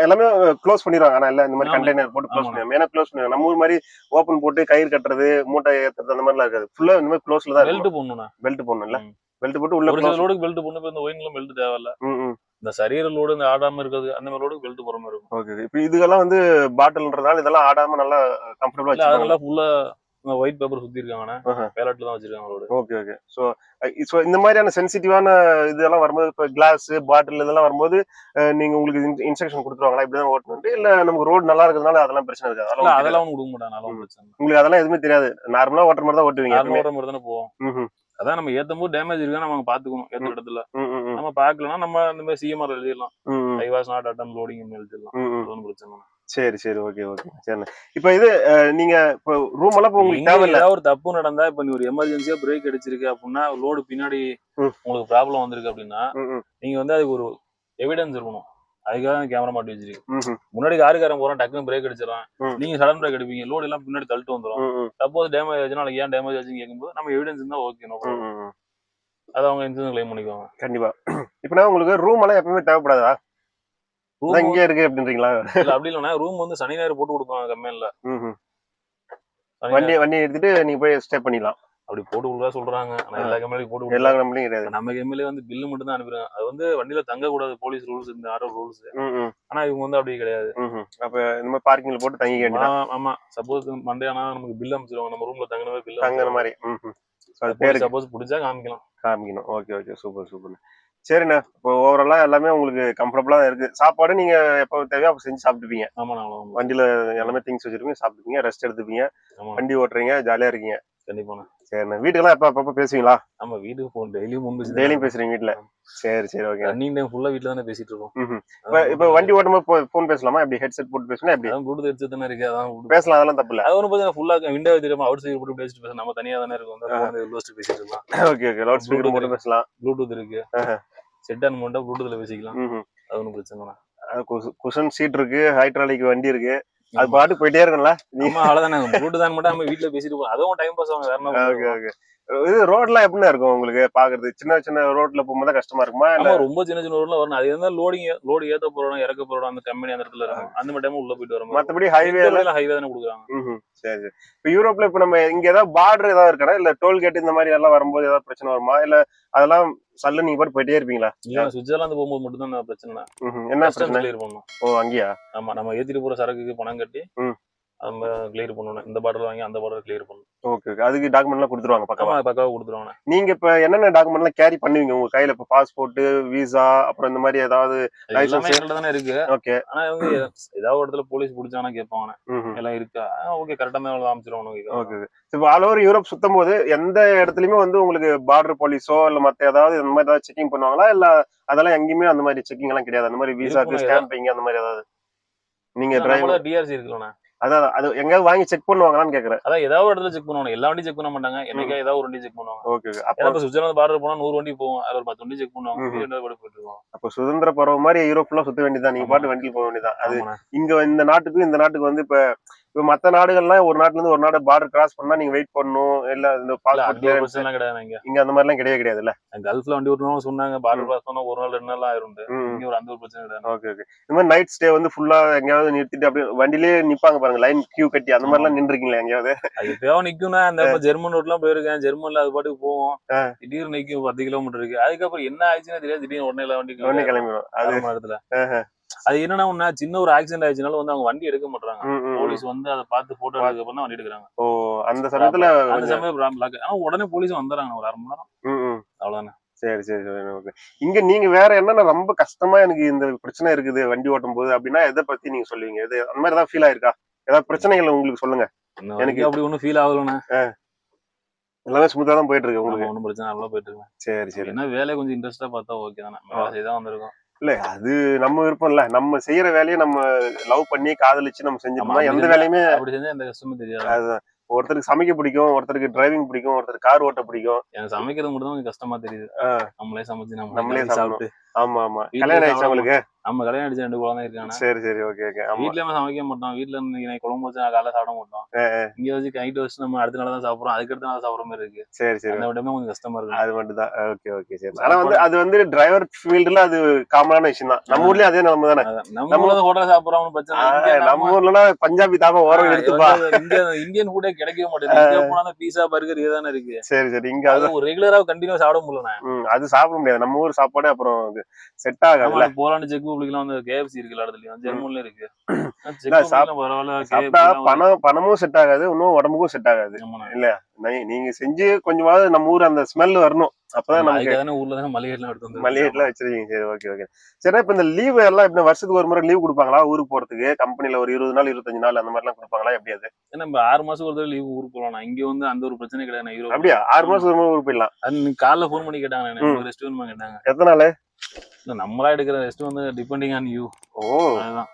எல்லாமே க்ளோஸ் பண்ணிடுவாங்க. ஆனா இல்ல இந்த மாதிரி கண்டெய்னர் போட்டு க்ளோஸ் பண்ணுவாங்க. ஏன்னா க்ளோஸ் பண்ணுவாங்க. நம்ம ஊர் மாதிரி ஓப்பன் போட்டு கயிறு கட்டுறது, மூட்டை ஏத்துறது அந்த மாதிரிலாம் இருக்காது. ஃபுல்லா இந்த மாதிரி க்ளோஸ்ல தான் பெல்ட் போடணும். பெல்ட் போடணும் இல்ல, பெல்ட் போட்டு உள்ள ஒரு சில லோடுக்கு பெல்ட் போடணும். இந்த ஒயின்ல பெல்ட் தேவையில்ல. இந்த சரீர லோடு இந்த ஆடாம இருக்குது அந்த மாதிரி லோடுக்கு பெல்ட் போற மாதிரி இருக்கும். ஓகே. இப்போ இதுக்கெல்லாம் வந்து பாட்டில்ன்றதால இதெல்லாம் ஆடாம நல்லா கம்ஃபர்ட்டபிளா வச்சிருக்காங்க. அதெல்லாம் ஃபுல்லா ஒயிட் பேப்பர் சுத்தி இருக்காங்கண்ணா. பேலட்ல தான் வச்சிருக்காங்க லோடு. Okay okay. சோ இந்த மாதிரியான சென்சிட்டிவான இதெல்லாம் வரும்போது இப்போ கிளாஸ் பாட்டில் இதெல்லாம் வரும்போது நீங்க உங்களுக்கு இன்ஸ்ட்ரக்ஷன் கொடுத்துருவாங்களா இப்படிதான் ஓட்டணும், இல்ல நமக்கு ரோடு நல்லா இருக்கிறதுனால அதெல்லாம் பிரச்சனை இருக்காது? அதெல்லாம் ஒன்றும் கொடுக்க மாட்டாங்க. பிரச்சனை உங்களுக்கு அதெல்லாம் எதுவுமே தெரியாது. நார்மலா ஓட்டுற மாதிரி தான் ஓட்டுவீங்க. ஓட்டுற மாதிரி தானே போவோம். அதான் நம்ம ஏத்தும் போது டேமேஜ் இருக்கா நம்ம பாத்துக்கணும். ஏத்த இடத்துல நம்ம பாக்கலன்னா நம்ம இந்த மாதிரி சிஎம்ஆர் எழுதிடலாம். I was not attempt loading எழுதிடலாம். ஒன்றும் பிரச்சனை. சரி சரி ஓகே ஓகே. சரி இப்ப இது நீங்க இப்ப ரூம் எல்லாம் உங்களுக்கு தேவையில்ல. ஏதாவது ஒரு தப்பு நடந்தா இப்ப நீ ஒரு எமர்ஜென்சியா பிரேக் அடிச்சிருக்கு அப்படின்னா லோடு பின்னாடி உங்களுக்கு ப்ராப்ளம் வந்திருக்கு அப்படின்னா நீங்க வந்து அதுக்கு ஒரு எவிடன்ஸ் இருக்கணும். அதுக்காக கேமரா மாட்டி வச்சிருக்கு. முன்னாடி காருக்காரன் போறான் டக்குன்னு பிரேக் அடிச்சிடறான். நீங்க சடன் பிரேக் அடிப்பீங்க. லோடு எல்லாம் பின்னாடி தள்ளிட்டு வந்துடும். சப்போஸ் டேமேஜ் ஆச்சுன்னா ஏன் டேமேஜ் ஆச்சுன்னு கேட்கும்போது நம்ம எவிடன்ஸ் இருந்தா ஓகே. அதை அவங்க இன்சூரன்ஸ் கிளைம் பண்ணிக்குவாங்க. கண்டிப்பா. இப்ப உங்களுக்கு ரூம் எல்லாம் எப்பவுமே தேவைப்படாதா? இங்க இருக்கு அப்படின்றீங்களா? இல்ல அப்படி இல்லைன்னா ரூம் வந்து சனி ஞாயிறு போட்டு கொடுப்பாங்க கம்பெனில. வண்டி எடுத்துட்டு நீங்க போய் ஸ்டே பண்ணிடலாம். அப்படி போட்டு கொடுக்க சொல்றாங்க. ஆனா எல்லா கம்பெனியும் போட்டு எல்லா கம்பெனியும் கிடையாது. நம்ம கம்பெனில வந்து பில்லு மட்டும் தான் அனுப்புறாங்க. அது வந்து வண்டியில தங்க கூடாது போலீஸ் ரூல்ஸ், இந்த ஆட்டோ ரூல்ஸ். ஆனா இவங்க வந்து அப்படி கிடையாது. அப்ப இந்த மாதிரி பார்க்கிங்ல போட்டு தங்கிக்க வேண்டியது. ஆமா. சப்போஸ் மண்டே ஆனா நமக்கு பில் அனுப்பிச்சிருவாங்க. நம்ம ரூம்ல தங்கின மாதிரி பில் தங்குற மாதிரி. சப்போஸ் பிடிச்சா காமிக்கணும். Okay okay. Super super. சரிண்ணா. இப்போ ஓவராலா எல்லாமே உங்களுக்கு கம்ஃபர்டபுளா இருக்கு. சாப்பாடு நீங்க எப்போ தேவையோ அப்ப செஞ்சு சாப்பிட்டுப்பீங்க. வண்டியில எல்லாமே திங்ஸ் வச்சிருப்பீங்க, சாப்பிட்டுப்பீங்க, ரெஸ்ட் எடுத்துப்பீங்க, வண்டி ஓட்டுறீங்க, ஜாலியா இருக்கீங்க. கண்டிப்பா. சரிண்ணா. வீட்டுக்கெல்லாம் அப்பப்ப பேசுவீங்களா? ஆமா வீட்டுக்கு போன் டெய்லியும் பேசுறீங்க வீட்டுல? சரி சரி ஓகே. ரன்னிங் டைம் ஃபுல்லா வீட்ல தானே பேசிட்டு இருக்கோம். இப்ப வண்டி ஓட்டும்போது போன் பேசலாமா? எப்படி ஹெட்செட் போட்டு பேசணும்? எப்படி ப்ளூடூத் ஹெட்செட் தானே இருக்கு. அதான் பேசலாம். அதெல்லாம் தப்பு இல்ல. அது ஒன்றும் பிரச்சனை. ஃபுல்லா விண்டோ தெரியாம அவுட் சைடு போட்டு பேசிட்டு பேச நம்ம தனியா தானே இருக்கும். பேசிட்டு இருக்கலாம். Okay okay. லவுட் ஸ்பீக்கர் போட்டு பேசலாம். ப்ளூடூத் இருக்கு. செட் ஆன் பண்ணிட்டா ப்ளூடூத்ல பேசிக்கலாம். அது ஒன்றும் பிரச்சனை. குஷன் சீட் இருக்கு, ஹைட்ராலிக் வண்டி இருக்கு, அது பாட்டு போயிட்டே இருக்கும்ல. நீங்க அவ்வளவுதானே ப்ளூடூத் ஆன் மட்டும் நம்ம வீட்டுல பேசிட்டு போறோம். அதுவும் டைம் பாஸ் ஆகும். வேற என்ன? Okay okay. இது ரோட்லாம் எப்படின்னா இருக்கும் உங்களுக்கு பாக்குறது? சின்ன சின்ன ரோட்ல போகும்போது கஷ்டமா இருக்குமா? இல்ல ரொம்ப சின்ன சின்ன ரோட்ல வரும். அது என்ன லோடு ஏத்த போறோம் இறக்க போறோம் அந்த கம்பெனி அந்த இடத்துல இருக்கும். அந்த மாதிரி டைம் உள்ள போயிட்டு வரும். மத்தபடி ஹைவே தானே கொடுக்குறாங்க. சரி சரி. இப்ப யூரோப்ல இப்ப நம்ம இங்க ஏதாவது பார்டர் ஏதாவது இருக்கா, இல்ல டோல்கேட் இந்த மாதிரி எல்லாம் வரும்போது ஏதாவது பிரச்சனை வருமா, இல்ல அதெல்லாம் சல்ல நீங்க பாட்டு போயிட்டே இருப்பீங்களா? இல்ல சுவிட்சர்லாந்து போகும்போது மட்டும் தான் பிரச்சனை. என்ன பிரச்சனை? கிளியர் பண்ணணும். ஓ அங்கயா? ஆமா நம்ம ஏத்திட்டு போற சரக்குக்கு பணம் கட்டி நம்ம கிளியர் பண்ணணும். இந்த பார்டர் வாங்கி அந்த பார்டர் கிளியர் பண்ணணும். Okay okay. அதுக்கு டாக்குமெண்ட் எல்லாம் கொடுத்துருவாங்க. பக்காவா கொடுத்துருவாங்க. நீங்க இப்ப என்னென்ன டாக்குமெண்ட் எல்லாம் கேரி பண்ணுவீங்க உங்க கையில? இப்ப பாஸ்போர்ட், விசா, அப்புறம் இந்த மாதிரி ஏதாவது எல்லாமே எங்கள்ட்ட தானே இருக்கு. ஓகே. ஆனா வந்து ஏதாவது ஒரு இடத்துல போலீஸ் பிடிச்சானா கேட்பாங்க எல்லாம் இருக்கா. ஓகே கரெக்டா தான் காமிச்சிருவாங்க. ஓகே. இப்போ ஆல் ஓவர் யூரோப் சுத்தும் போது எந்த இடத்துலயுமே வந்து உங்களுக்கு பார்டர் போலீஸோ இல்ல மத்த ஏதாவது இந்த மாதிரி ஏதாவது செக்கிங் பண்ணுவாங்களா, இல்ல அதெல்லாம் எங்கேயுமே அந்த மாதிரி செக்கிங் எல்லாம் கிடையாது? அந்த மாதிரி விசாக்கு ஸ்டாம்பிங் அந்த மாதிரி ஏதாவது நீங்க டிரைவர் டிஆர்சி இருக்குல்லண்ணா, அதான் அது எங்கயாவது வாங்கி செக் பண்ணுவாங்களான்னு கேக்குறேன். அதான் ஏதாவது ஒரு இடத்துல செக் பண்ணுவாங்க. எல்லா வண்டியும் செக் பண்ண மாட்டாங்க. என்னைக்கா ஏதாவது ஒரு வண்டி செக் பண்ணுவாங்க. ஓகே. அப்ப சுவிட்சர்லாந்து பார்டர் போனா 100 வண்டி போகும். அதுல ஒரு 10 வண்டி செக் பண்ணுவாங்க. அப்ப சுதந்திர பருவ மாதிரி யூரோப் ஃபுல்லா சுத்த வேண்டியதான். நீங்க பாட்டு வண்டியில் போக வேண்டியதான். அது இங்க இந்த நாட்டுக்கு வந்து இப்ப மத்த நாடுகள்லாம் ஒரு நாட்டுல இருந்து ஒரு நாடு பார்டர் கிராஸ் பண்ணா நீங்க வெயிட் பண்ணணும். இல்ல இந்த பாஸ்போர்ட் கிளியரன்ஸ் எல்லாம் கிடையாது. இங்க அந்த மாதிரி எல்லாம் கிடையாதுல்ல. கல்ஃப்ல வண்டி ஓட்டணும் சொன்னாங்க. பார்டர் கிராஸ் பண்ணா ஒரு நாள் 2 நாள் ஆயிரும். இங்க ஒரு அந்த ஒரு பிரச்சனை கிடையாது. Okay okay. இந்த மாதிரி நைட் ஸ்டே வந்து ஃபுல்லா எங்கயாவது நிறுத்திட்டு அப்படியே வண்டிலேயே நிப்பாங்க பாருங்க, லைன் கியூ கட்டி. அந்த மாதிரி எல்லாம் நின்றுக்கீங்களா எங்கயாவது? அது தேவை நிக்கும்னா அந்த ஜெர்மன் ரோட்லாம் போயிருக்கேன். ஜெர்மன்ல அது பாட்டுக்கு போவோம். திடீர்னு நிக்கும் 10 கிலோமீட்டர் இருக்கு. அதுக்கப்புறம் என்ன ஆச்சுன்னா தெரியாது. திடீர்னு உடனே வண்டி கிளம்பிடும். அது இடத்துல அது என்னன்னா ஒண்ணா சின்ன ஒரு ஆக்சிடென்ட் ஆயிடுச்சுனால வந்து அவங்க வண்டி எடுக்க மாட்டாங்க. போலீஸ் வந்து அதை பார்த்து போட்டோ எடுத்ததுக்கு அப்புறம் தான் வண்டி எடுக்கிறாங்க. ஓ அந்த சமயத்துல ஆனா உடனே போலீஸ் வந்துடுறாங்க ஒரு 1/2 மணி நேரம். அவ்வளவுதானே. சரி சரி சரி. ஓகே. இங்க நீங்க வேற என்னன்னா ரொம்ப கஷ்டமா எனக்கு இந்த பிரச்சனை இருக்குது வண்டி ஓட்டும் போது அப்படின்னா எதை பத்தி நீங்க சொல்லுவீங்க? இது அந்த மாதிரி ஏதாவது ஃபீல் ஆயிருக்கா? ஏதாவது பிரச்சனைகள் உங்களுக்கு சொல்லுங்க. எனக்கு அப்படி ஒன்னும் ஃபீல் ஆகலண்ணா. எல்லாமே ஸ்மூத்தா தான் போயிட்டு இருக்கு உங்களுக்கு? ஒன்னும் பிரச்சனை நல்லா போயிட்டு இருக்கு. சரி சரி. என்ன வேலையை கொஞ்சம் இன்ட்ரெஸ்டா பார்த்தா ஓகே தானே. வேலை செய்தான் வந்திருக்கோம். இல்ல அது நம்ம விருப்பம் இல்ல. நம்ம செய்யற வேலையை நம்ம லவ் பண்ணி காதலிச்சு நம்ம செஞ்சோம்னா எந்த வேலையுமே அப்படி செஞ்சா எந்த கஷ்டமும் தெரியாது. அதுதான். ஒருத்தருக்கு சமைக்க பிடிக்கும், ஒருத்தருக்கு டிரைவிங் பிடிக்கும், ஒருத்தருக்கு கார் ஓட்ட பிடிக்கும். எனக்கு சமைக்கிறது மட்டும் தான் கஷ்டமா தெரியுது. நம்மளே சமைச்சு நம்மளே சாப்பிட்டு ஆமா ஆமா வீட்டுல கல்யாணம் ஆயிடுச்சு சாப்பிட உங்களுக்கு? நம்ம கல்யாணம் அடிச்ச 2 குழந்தை இருக்காங்க. சரி சரி ஓகே ஓகே. ஆமா வீட்லயுமே சமைக்க மாட்டோம். வீட்ல இன்னைக்கு குழம்பு வச்சு காலைல சாப்பிட மாட்டோம். இங்க வச்சு நைட் வச்சு நம்ம அடுத்த நாள் தான் சாப்பிடுறோம். அதுக்கு அடுத்த நாள் சாப்பிடுற மாதிரி இருக்கு. சரி சரி அந்த டைம்ல கொஞ்சம் கஷ்டமா இருக்கு. அது மட்டும் தான். ஓகே ஓகே சரி. ஆனா வந்து சாப்பாடு அது வந்து டிரைவர் ஃபீல்டுல அது காமனான விஷயம் தான். நம்ம ஊர்லயும் அதே நிலைமை தானே. நம்ம ஊர்ல ஹோட்டல் சாப்பிடுறோம் பிரச்சனை இல்லை. இங்க நம்ம ஊர்லலாம் பஞ்சாபி தாபா ஓரம் எடுத்துப்பா. இங்க இந்தியன் ஃபுட்டே கிடைக்கவே மாட்டேங்குது. இங்க போனா பீஸா பர்கர் இதுதானே இருக்கு. சரி சரி. இங்க அது ஒரு ரெகுலரா கண்டினியூவா சாப்பிட முடியல. அது சாப்பிட முடியாது. நம்ம ஊர் சாப்பாடு அப்புறம் செட் ஆகாதுல்ல. போலாண்டு செக் ரிபப்ளிக்லாம் வந்து KFC இருக்கு எல்லா இடத்துலயும். ஜெர்மன்ல இருக்கு. பரவாயில்ல. சாப்பிட்டா பணமும் செட் ஆகாது, இன்னும் உடம்புக்கும் செட் ஆகாது இல்ல. நீங்க செஞ்சு கொஞ்சமாவது நம்ம ஊர் அந்த ஸ்மெல் வரணும். அப்பதான் நமக்கு ஊர்ல தான் மளிகைலாம் எடுத்து வந்து மளிகைலாம் வச்சிருக்கீங்க. சரி ஓகே ஓகே. சரி இப்ப இந்த லீவ் எல்லாம் இப்ப வருஷத்துக்கு ஒரு முறை லீவ் கொடுப்பாங்களா ஊருக்கு போறதுக்கு? கம்பெனில ஒரு 20 நாள் 25 நாள் அந்த மாதிரி எல்லாம் கொடுப்பாங்களா? எப்படி அது? ஏன்னா நம்ம 6 மாசத்துக்கு ஒரு தடவை லீவ் ஊருக்கு போலாம். இங்க வந்து அந்த ஒரு பிரச்சனை கிடையாது. அப்படியா? 6 மாசத்துக்கு ஒரு முறை ஊருக்கு போயிடலாம்? அது காலைல போன் பண்ணி கேட்டாங்க. ரெஸ்ட் வேணுமா கேட்டாங்க. எத்தனை நாள்? நம்மளா எடுக்கிற ரெஸ்ட் வந்து டிபெண்டிங் ஆன் யூ. ஓ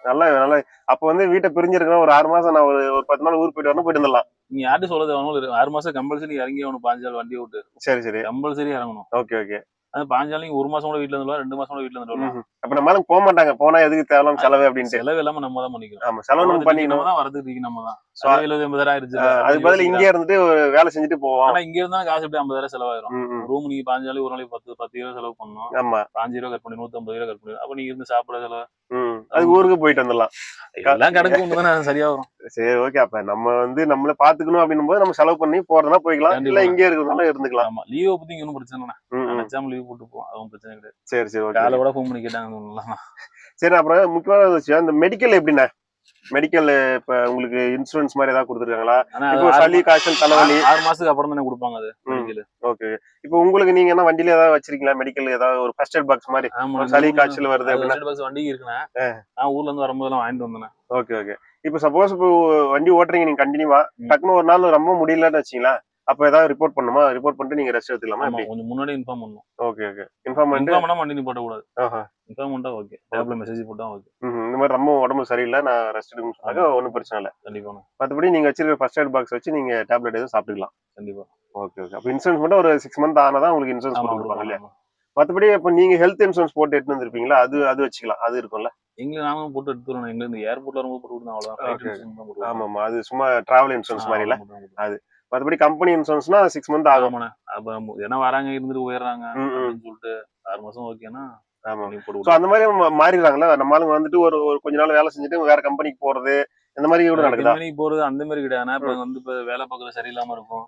நல்லா நல்லா. அப்ப வந்து வீட்டை பிரிஞ்சிருக்கேன் ஒரு 6 மாசம் நான் ஒரு 10 நாள் ஊருக்கு போயிட்டு வரணும் போயிட்டு வந்துடலாம். நீ யார்ட்டு சொல்றது? 6 மாசம் கம்பல்சரி இறங்கி அவனு 5 நாள் வண்டி விட்டு. சரி சரி கம்பல்சரி இறங்கணும். Okay okay. அது 5 நாள் நீங்க 1 மாசம் கூட வீட்டுல இருந்துடலாம், 2 மாசம் கூட வீட்டுல இருந்துடலாம். அப்ப நம்மளால போக மாட்டாங்க. போனா எதுக்கு தேவையில்லாம செலவு அப்படின்ட்டு. செலவு இல்லாம நம்ம தான் பண்ணிக்கணும். ஆமா செலவு நம்ம பண்ணிக்கணும். வரதுக்கு நம்ம தான் 70,000 ஆயிருச்சு. அதுக்கு பதில் இங்கே இருந்துட்டு ஒரு வேலை செஞ்சுட்டு போவோம். ஆனா இங்க இருந்தா காசு எப்படி 50,000 செலவாயிரும். ரூம் நீங்க 5 நாளைக்கு ஒரு நாளைக்கு 10 செலவு பண்ணணும். ஆமா 5 கட் பண்ணி 150 கட் பண்ணி அப்ப நீங்க இருந்து சாப்பிட செலவு. அது ஊருக்கு போயிட்டு வந்துடலாம். எல்லாம் கணக்கு ஒண்ணுதானே சரியா வரும். சரி ஓகே. அப்ப நம்ம வந்து நம்மள பாத்துக்கணும் அப்படின்னும் போது நம்ம செலவு பண்ணி போறதுனா போய்க்கலாம். இல்ல இங்கே இருக்கிறதுனால இருந்துக்கலாம். ஆமா லீவ் பத்தி ஒன்னும் பிரச்சனை இல்லை. நினைச்சாம லீவ் போட்டு போவோம். அதுவும் பிரச்சனை கிடையாது. சரி சரி ஓகே. காலை கூட ஃபோன் பண்ணி கேட்டாங்க. சரி அப்புறம் முக்கியமான விஷயம் இந்த மெடிக்கல் எப்படின்னா? மெடிக்கல் இப்ப உங்களுக்கு இன்சூரன்ஸ் மாதிரி ஏதாவது கொடுத்துருக்காங்களா? இப்போ சளி காய்ச்சல் தலைவலி 6 மாசத்துக்கு அப்புறம் தானே கொடுப்பாங்க அது மெடிக்கல். ஓகே. இப்போ உங்களுக்கு நீங்க என்ன வண்டியில ஏதாவது வச்சிருக்கீங்களா மெடிக்கல் ஏதாவது ஒரு ஃபர்ஸ்ட் எய்ட் பாக்ஸ் மாதிரி? சளி காய்ச்சல் வருது அப்படின்னா ஃபர்ஸ்ட் எய்ட் பாக்ஸ் வண்டி இருக்குனா நான் ஊர்ல இருந்து வரும்போதெல்லாம் வாங்கிட்டு வந்தேன். Okay okay. இப்போ சப்போஸ் இப்போ வண்டி ஓட்டுறீங்க நீங்க கண்டினியூவா டக்குனு ஒரு நாள் ரொம்ப முடியலன்னு வச்சீங்களா? அப்ப ஏதாவது ரிப்போர்ட் பண்ணுமா? ரிப்போர்ட் பண்ணிட்டு நீங்க ரெஸ்ட் எடுத்துக்கலாமா? கொஞ்சம் முன்னாடி இன்ஃபார்ம் பண்ணனும். Okay okay. இன்ஃபார்ம் பண்ணா வண்டி நீ போட கூடாது. இன்ஃபார்ம் பண்ணா ஓகே. டேப்ல மெசேஜ் போட்டா ஓகே. இந்த மாதிரி ரொம்ப உடம்பு சரியில்லை நான் ரெஸ்ட் எடுக்கணும்னு சொன்னாங்க ஒன்றும் பிரச்சனை இல்லை. கண்டிப்பா. மற்றபடி நீங்க வச்சிருக்க ஃபர்ஸ்ட் எய்ட் பாக்ஸ் வச்சு நீங்க டேப்லெட் எதுவும் சாப்பிட்டுக்கலாம். கண்டிப்பா. Okay okay. அப்ப இன்சூரன்ஸ் மட்டும் ஒரு 6 மந்த் ஆனாதான் உங்களுக்கு இன்சூரன்ஸ் கொடுப்பாங்க இல்லையா? மற்றபடி இப்ப நீங்க ஹெல்த் இன்சூரன்ஸ் போட்டு எடுத்து வந்திருப்பீங்களா? அது வச்சுக்கலாம். அது இருக்கும்ல. எங்க நாம போட்டு எடுத்துறோம். எங்க இந்த ஏர்போர்ட்ல வரும்போது போட்டு விடுறோம் அவ்வளவுதான். ஆமா ஆமா. அது சும்மா டிராவல் இன்சூரன்ஸ் மாதிரி இல்ல அது. மற்றபடி கம்பெனி இன்சூரன்ஸ்னா 6 மந்த் ஆகும். அப்ப ஏன்னா வராங்க இருந்துட்டு போயிடுறாங்க அப்படின்னு சொல்லிட்டு 6 மாசம் ஓகேனா. ஆமா. சோ அந்த மாதிரி மாறிடுறாங்களா? நம்ம ஆளுங்க வந்துட்டு ஒரு கொஞ்ச நாள் வேலை செஞ்சுட்டு வேற கம்பெனிக்கு போறது இந்த மாதிரி கூட நடக்குதா? கம்பெனிக்கு போறது அந்த மாதிரி கிடையாது. இப்ப வந்து இப்ப வேலை பார்க்கறது சரியில்லாம இருக்கும்.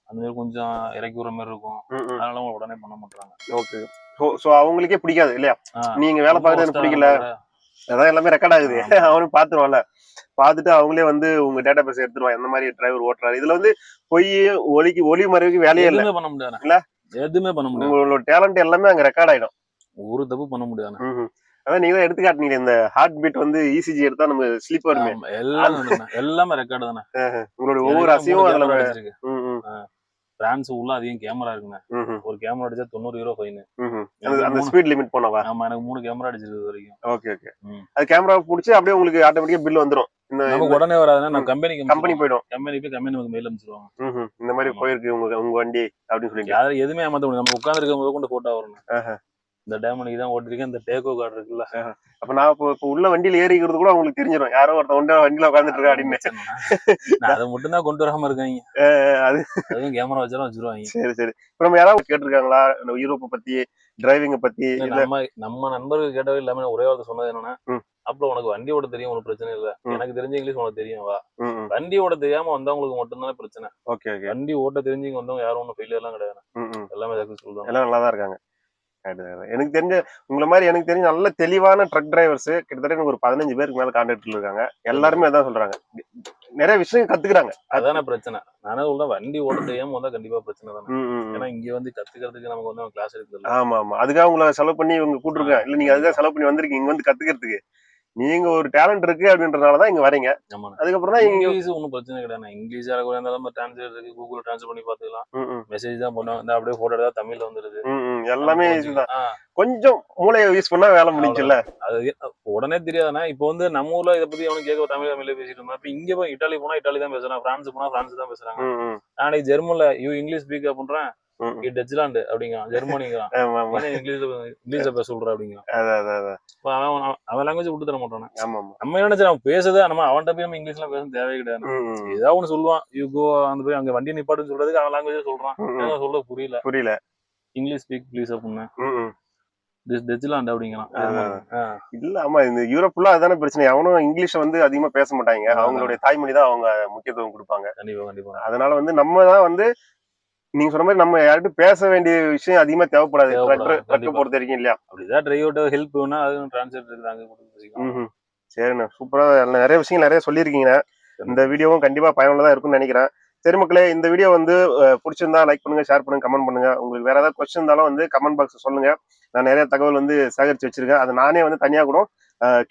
அந்த மாதிரி கொஞ்சம் இறக்கி விடுற மாதிரி இருக்கும். அதனால உடனே பண்ண மாட்டாங்க. ஓகே. சோ அவங்களுக்கே பிடிக்காது இல்லையா? நீங்க வேலை பார்க்கறது எனக்கு பிடிக்கல. அதான் எல்லாமே ரெக்கார்ட் ஆகுது. அவனும் பாத்துருவான்ல. பாத்துட்டு அவங்களே வந்து உங்க டேட்டா பேஸ் எடுத்துருவாங்க. எந்த மாதிரி டிரைவர் ஓட்டுறாரு. இதுல வந்து பொய் ஒலி மறைவுக்கு வேலையே இல்ல. பண்ண முடியாது. இல்ல எதுவுமே பண்ண முடியாது. உங்களோட டேலண்ட் எல்லாமே அங்க ரெக்கார்ட் ஆயிடும். ஒரு தப்பு பண்ண முடியாது. அதான் நீங்க தான் எடுத்து காட்டுனீங்க. இந்த ஹார்ட் பீட் வந்து ECG எடுத்தா நம்ம ஸ்லீப் வருமே. எல்லாமே ரெக்கார்டு தானே. உங்களோட ஒவ்வொரு அசையும் அதுல பிரான்ஸ் உள்ள அதிகம் கேமரா இருக்குங்க. ஒரு கேமரா அடிச்சா 90 யூரோ ஃபைன். அந்த ஸ்பீட் லிமிட் போனவா? ஆமா எனக்கு 3 கேமரா அடிச்சிருக்கு வரைக்கும். Okay okay. அது கேமரா புடிச்சு அப்படியே உங்களுக்கு ஆட்டோமேட்டிக்கா பில் வந்துரும். நமக்கு உடனே வராதுன்னா நான் கம்பெனி போய்டும். கம்பெனி நமக்கு மெயில் அனுப்பிச்சிடுவாங்க. இந்த மாதிரி போயிருக்கு உங்க வண்டி அப்படின்னு சொல்லிட்டு. யாரும் எதுவுமே ஏமாத்த முடியாது. நம்ம உட்கார்ந்து இருக்க போது கொண்டு போட்டோ வரணும். இந்த டேம் நீ தான் ஓட்டிருக்கேன். இந்த டேக்கோ கார்டு இருக்குல்ல. அப்ப நான் இப்போ உள்ள வண்டியில ஏறிக்கிறது கூட உங்களுக்கு தெரிஞ்சிடும். யாரோ ஒருத்தன் வண்டியில உட்காந்துட்டு இருக்கா அப்படின்னு. அதை மட்டும் தான் கொண்டு வராம இருக்காங்க. அதுவும் கேமரா வச்சாலும் வச்சிருவாங்க. சரி சரி. இப்ப நம்ம யாராவது கேட்டிருக்காங்களா யூரோப்பை பத்தி டிரைவிங்க பத்தி? நம்ம நண்பர்கள் கேட்டவே இல்லாம ஒரே வார்த்தை சொன்னது என்னன்னா, அப்ப உனக்கு வண்டி ஓட தெரியும், உனக்கு பிரச்சனை இல்ல. எனக்கு தெரிஞ்ச இங்கிலீஷ் உனக்கு தெரியும் வா. வண்டி ஓட தெரியாம வந்தவங்களுக்கு மட்டும்தானே பிரச்சனை. வண்டி ஓட்ட தெரிஞ்சு வந்தவங்க யாரும் ஒன்னும் ஃபெயிலியர் எல்லாம் கிடையாது. எல்லாமே சக்சஸ்ஃபுல் தான். எல்லாம் நல்லா தான் இருக்காங்க. எனக்கு தெரிஞ்ச உங்களை மாதிரி எனக்கு தெரிஞ்ச நல்ல தெளிவான ட்ரக் டிரைவர்ஸ் கிட்டத்தட்ட எனக்கு ஒரு 15 பேருக்கு மேல கான்டாக்ட்ல இருக்காங்க. எல்லாருமே அதான் சொல்றாங்க. நிறைய விஷயம் கத்துக்கிறாங்க. அதான பிரச்சனை. நானே சொல்றேன் வண்டி ஓட்ட தெரியாம வந்தா கண்டிப்பா பிரச்சனை தானே. ஏன்னா இங்க வந்து கத்துக்கிறதுக்கு நமக்கு வந்து கிளாஸ் எடுக்கல. ஆமா ஆமா. அதுக்காக உங்களை செலவு பண்ணி இவங்க கூட்டிருக்காங்க. இல்ல நீங்க அதுக்காக செலவு பண்ணி வந்திருக்கீங்க இங்க வந்து கத்துக்கிறதுக்கு. நீங்க ஒரு டேலண்ட் இருக்கு அப்படின்றதுனாலதான் இங்க வரீங்க. அதுக்கப்புறம் தான் இங்கிலீஷ் ஒன்னும் பிரச்சனை கிடையாது. இங்கிலீஷ் யாராவது இருந்தாலும் டிரான்ஸ்லேட் இருக்கு. கூகுள் டிரான்ஸ்லேட் பண்ணி பாத்துக்கலாம். மெசேஜ் தான் பண்ணுவோம். அப்படியே போட்டோ எடுத்தா தமிழ்ல வந்துருது. எல்லாமே கொஞ்சம் மூளையை யூஸ் பண்ணா வேலை முடிஞ்சுல. அது உடனே தெரியாதானே. இப்போ வந்து நம்ம ஊர்ல இதை பத்தி அவனுக்கு கேட்க தமிழ்ல பேசிட்டு இருந்தா. இப்ப இங்க போய் இட்டாலி போனா இட்டாலி தான் பேசுறான். பிரான்ஸ் போனா பிரான்ஸ் தான் பேசுறாங்க. நாளைக்கு ஜெர்மன்ல இங்கிலீஷ் ஸ்பீக் பண்றேன். டச்சுலாண்டு அப்படிங்கிறான், ஜெர்மனிங்கிறான், ஆமா ஆமா என்ன இங்கிலீஷ்ல பேச சொல்ற அப்படிங்கிறான். அதான் அவன் லாங்குவேஜ் விட்டு தர மாட்டானே. ஆமா ஆமா நம்ம என்ன நினைச்சு நம்ம பேசுறதா நம்ம அவன்கிட்ட போய் நம்ம இங்கிலீஷ்ல பேச தேவையே கிடையாது. ஏதாவது ஒண்ணு சொல்லுவான், யூ கோ அந்த போய் அங்க வண்டி நிப்பாட்டுன்னு சொல்றதுக்கு அவன் லாங்குவேஜ் சொல்றான், எனக்கு சொல்ல புரியல. இங்கிலீஷ் ஸ்பீக் ப்ளீஸ் அப்படின்னு டச்சுலாண்டு அப்படிங்கிறான். இல்ல ஆமா இந்த யூரோப்ல அதான பிரச்சனை. அவனும் இங்கிலீஷ் வந்து அதிகமா பேச மாட்டாங்க, அவங்களுடைய தாய்மொழி தான் அவங்க முக்கியத்துவம் கொடுப்பாங்க. கண்டிப்பா. அதனால வந்து நம்ம தான் வந்து நீங்க சொன்ன மாதிரி நம்ம யார்கிட்ட பேச வேண்டிய விஷயம் அதிகமா தேவைப்படாது ட்ரக் பொறுத்த வரைக்கும் இல்லையா. அப்படிதான் டிரைவர்ட்ட ஹெல்ப் வேணா அதுவும் டிரான்ஸ்லேட்டர் இருக்காங்க. சரிண்ணா, சூப்பரா நிறைய விஷயங்கள் நிறைய சொல்லியிருக்கீங்க. இந்த வீடியோவும் கண்டிப்பா பயனுள்ளதா இருக்கும்னு நினைக்கிறேன். சரி மக்களே, இந்த வீடியோ வந்து பிடிச்சிருந்தா லைக் பண்ணுங்க, ஷேர் பண்ணுங்க, கமெண்ட் பண்ணுங்க. உங்களுக்கு வேற ஏதாவது கொஸ்டின் இருந்தாலும் வந்து கமெண்ட் பாக்ஸ் சொல்லுங்க. நான் நிறைய தகவல் வந்து சேகரிச்சு வச்சிருக்கேன். அதை நானே வந்து தனியா கூட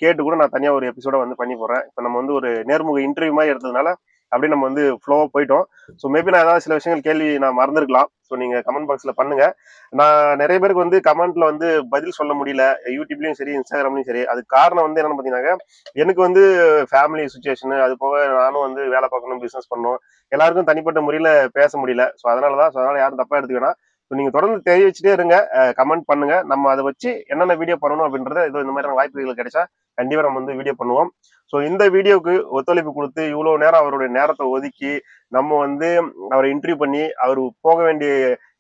கேட்டு கூட நான் தனியா ஒரு எபிசோட வந்து பண்ணி போடுறேன். இப்ப நம்ம வந்து ஒரு நேர்முக இன்டர்வியூ மாதிரி எடுத்ததுனால அப்படியே நம்ம வந்து ஃப்ளோவா போயிட்டோம். ஸோ மேபி நான் ஏதாவது சில விஷயங்கள் கேள்வி நான் மறந்துருக்கலாம். ஸோ நீங்க கமெண்ட் பாக்ஸ்ல பண்ணுங்க. நான் நிறைய பேருக்கு வந்து கமெண்ட்ல வந்து பதில் சொல்ல முடியல, யூடியூப்லயும் சரி இன்ஸ்டாகிராம்லயும் சரி. அதுக்கு காரணம் வந்து என்னன்னு பாத்தீங்கன்னா, எனக்கு வந்து ஃபேமிலி சுச்சுவேஷன், அது போக நானும் வந்து வேலை பார்க்கணும், பிசினஸ் பண்ணணும், எல்லாருக்கும் தனிப்பட்ட முறையில பேச முடியல. ஸோ அதனால யாரும் தப்பா எடுத்துக்கணும். ஸோ நீங்க தொடர்ந்து தெரிவிச்சுட்டே இருங்க, கமெண்ட் பண்ணுங்க. நம்ம அதை வச்சு என்னென்ன வீடியோ பண்ணணும் அப்படின்றத ஏதோ இந்த மாதிரி வாய்ப்புகள் கிடைச்சா கண்டிப்பா நம்ம வந்து வீடியோ பண்ணுவோம். ஸோ இந்த வீடியோக்கு ஒத்துழைப்பு கொடுத்து இவ்வளவு நேரம் அவருடைய நேரத்தை ஒதுக்கி நம்ம வந்து அவரை இன்டர்வியூ பண்ணி அவர் போக வேண்டிய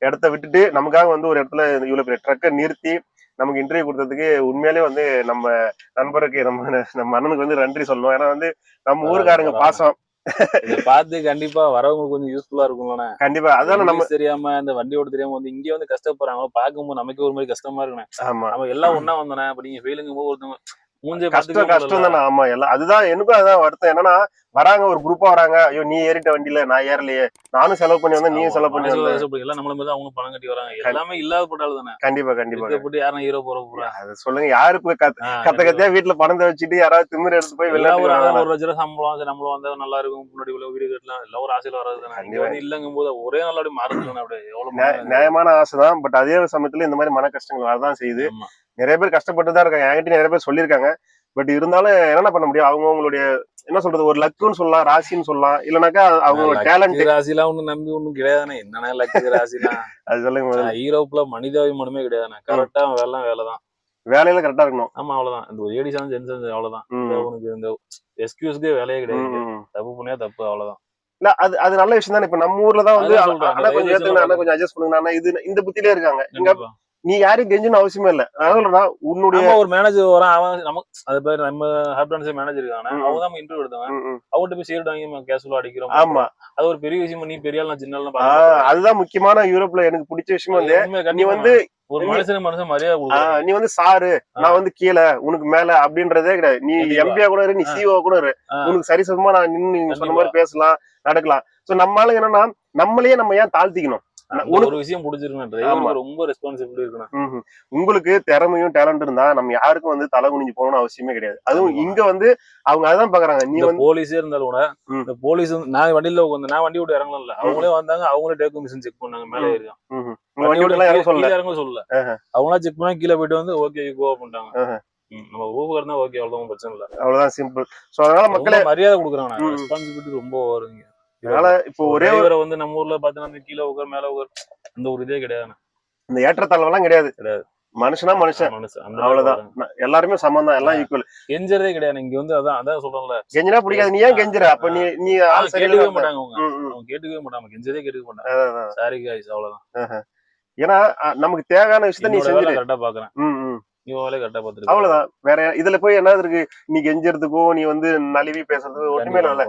இடத்த விட்டுட்டு நமக்காக வந்து ஒரு இடத்துல இவ்வளவு பெரிய ட்ரக்கை நிறுத்தி நமக்கு இன்டர்வியூ கொடுத்ததுக்கு உண்மையிலே வந்து நம்ம நண்பருக்கு நம்ம அண்ணனுக்கு வந்து நன்றி சொல்லணும். ஏன்னா வந்து நம்ம ஊருக்காரங்க பாசம் பார்த்து கண்டிப்பா வரவங்களுக்கு கொஞ்சம் யூஸ்ஃபுல்லா இருக்கும்ல. கண்டிப்பா அதான நம்ம தெரியாம இந்த வண்டி ஓட தெரியாம வந்து இங்க வந்து கஷ்டப்படுறாங்க, பார்க்கும்போது நமக்கு ஒரு மாதிரி கஷ்டமா இருக்கணும். ஆமா நம்ம எல்லாம் ஒன்னா வந்தோம். அப்ப நீங்க ஃபெயிலுங்கும் போது ஒருத்தவங்க கஷ்டம் தானே. ஆமா எல்லாம் அதுதான் எனக்கும் அதான் வருத்தம். என்னன்னா வராங்க ஒரு குரூப்பா வராங்க, ஐயோ நீ ஏறிட்ட வண்டியில நான் ஏறலையே, நானும் செலவு பண்ணி வந்தேன், நீயும் செலவு பண்ணி எல்லாம் நம்மள மாதிரி அவங்க பணம் கட்டி வராங்க, எல்லாமே இல்லாத போட்டாலும் தானே. கண்டிப்பா யாரும் ஹீரோ போற அது சொல்லுங்க. யாருக்கு கத்தியா வீட்டுல பணத்தை வச்சுட்டு யாராவது திமிர எடுத்து போய் வெளில ஒரு 1,00,000 சம்பளம் நம்மளும் வந்தா நல்லா இருக்கும், முன்னாடி உள்ள வீடு கட்டலாம், எல்லாம் ஒரு ஆசையில வராது தானே. இல்லங்கும் போது ஒரே நாள் அப்படி மாறுது. அப்படியே எவ்வளவு நியாயமான ஆசைதான். பட் அதே சமயத்துல இந்த மாதிரி மன கஷ்டங்கள் வரதான் செய்யுது. நிறைய பேர் கஷ்டப்பட்டுதான் இருக்காங்க, என்கிட்ட நிறைய பேர் சொல்லியிருக்காங்க. பட் இருந்தாலும் என்ன பண்ண முடியும், அவங்களுடைய என்ன சொல்றது, ஒரு லக்குன்னு சொல்லலாம், ராசின்னு சொல்லலாம், இல்லனாக்கா அவங்களோட டேலண்ட். ராசிலாம் ஒண்ணு நம்பி ஒண்ணும் கிடையாதுண்ணே. என்னன்னா லக்கு ராசிலாம் அது சொல்லுங்க. ஈரோப்ல மனிதாபிமானமே கிடையாதுண்ணே. கரெக்டா வேலைதான் வேலையில கரெக்டா இருக்கணும். ஆமா அவ்வளவுதான். இந்த ஒரு ஏடி சான்ஸ் ஜென்சன்ஸ் அவ்வளவுதான். உனக்கு இந்த எக்ஸ்கியூஸ்க்கே வேலையே கிடையாது. தப்பு பண்ணியா தப்பு, அவ்வளவுதான். இல்ல அது நல்ல விஷயம் தானே. இப்ப நம்ம ஊர்ல தான் வந்து கொஞ்சம் ஏத்துக்கணும், கொஞ்சம் அட்ஜஸ்ட் பண்ணுங்க, இது இந்த புத்திலே இருக்காங்க. இங்க நீ யாரையும் கெஞ்சணும் அவசியமே இல்ல. அதனால உன்னுடைய ஒரு மேனேஜர் வரான், அவன் நமக்கு அது பேர் நம்ம ஹாப்டான்ஸ் மேனேஜர் இருக்காங்க, அவங்க தான் இன்டர்வியூ எடுத்தாங்க. அவங்ககிட்ட போய் சேர்டாங்க கேஷுவலா அடிக்கிறோம். ஆமா அது ஒரு பெரிய விஷயம். நீ பெரிய ஆள், சின்ன ஆள், அதுதான் முக்கியமான யூரோப்ல எனக்கு பிடிச்ச விஷயம் வந்து நீ வந்து ஒரு மனுஷன் மரியாதை, நீ வந்து சாரு, நான் வந்து கீழே, உனக்கு மேல அப்படின்றதே கிடையாது. நீ எம்பியா கூட இரு, நீ சிஓ கூட இரு, உனக்கு சரிசமமா நான் நின்னு நீங்க சொன்ன மாதிரி பேசலாம், நடக்கலாம். சோ நம்மளால என்னன்னா நம்மளையே நம்ம ஏன் தாழ்த்திக்கணும். ஒரு விஷயம் புடிச்சிருக்கணும், ரொம்ப ரெஸ்பான்சிபிலிட்டி இருக்கணும். உங்களுக்கு திறமையும் டேலண்ட் இருந்தா நம்ம யாருக்கும் வந்து தலை குனிஞ்சு போகணும் அவசியமே கிடையாது. அதுவும் இங்க வந்து அவங்க அதான் பாக்குறாங்க. நீ வந்து போலீஸே இருந்தாலும் கூட இந்த போலீஸ் நான் வண்டியில உட்காந்து நான் வண்டி விட்டு இறங்கல, அவங்களே வந்தாங்க, அவங்களே டேக் மிஷின் செக் பண்ணாங்க, மேலே இருக்கான் இறங்க சொல்லல, அவங்களா செக் பண்ணா கீழே போயிட்டு வந்து ஓகே கோ பண்ணிட்டாங்க. நம்ம ஊருக்கு இருந்தா ஓகே, அவ்வளவுதான், பிரச்சனை இல்ல, அவ்வளவுதான், சிம்பிள். சோ அதனால மக்களே மரியாதை கொடுக்குறாங்க, ரெஸ்பான்சிபிலிட்டி ரொம்ப வருங்க. அதனால இப்போ ஒரே வந்து நம்ம ஊர்ல பாத்தீங்கன்னா கீழே உட்கார் மேல உட்கார் அந்த ஒரு இதே கிடையாது. இந்த ஏற்றத்தாழ்வு எல்லாம் கிடையாது. மனுஷனா மனுஷன், அவ்வளவுதான். எல்லாருமே சமம் தான், எல்லாம் ஈக்குவல். கெஞ்சறதே கிடையாது இங்க வந்து. அதான் சொல்றேன்ல, கெஞ்சினா பிடிக்காது. நீ ஏன் கெஞ்சுற? அப்ப நீ கேட்கவே மாட்டாங்க, அவங்க கேட்டுக்கவே மாட்டாங்க, கெஞ்சதே கேட்க மாட்டாங்க. சாரி गाइस, அவ்வளவுதான். ஏன்னா நமக்கு தேவையான விஷயத்த நீ செஞ்சு கரெக்டா பாக்குறேன், அவ்வளவுதான். வேற இதுல போய் என்ன இருக்கு, நீ கெஞ்சறதுக்கும் நீ வந்து நழுவி பேசுறதுக்கும் ஒண்ணுமே இல்ல.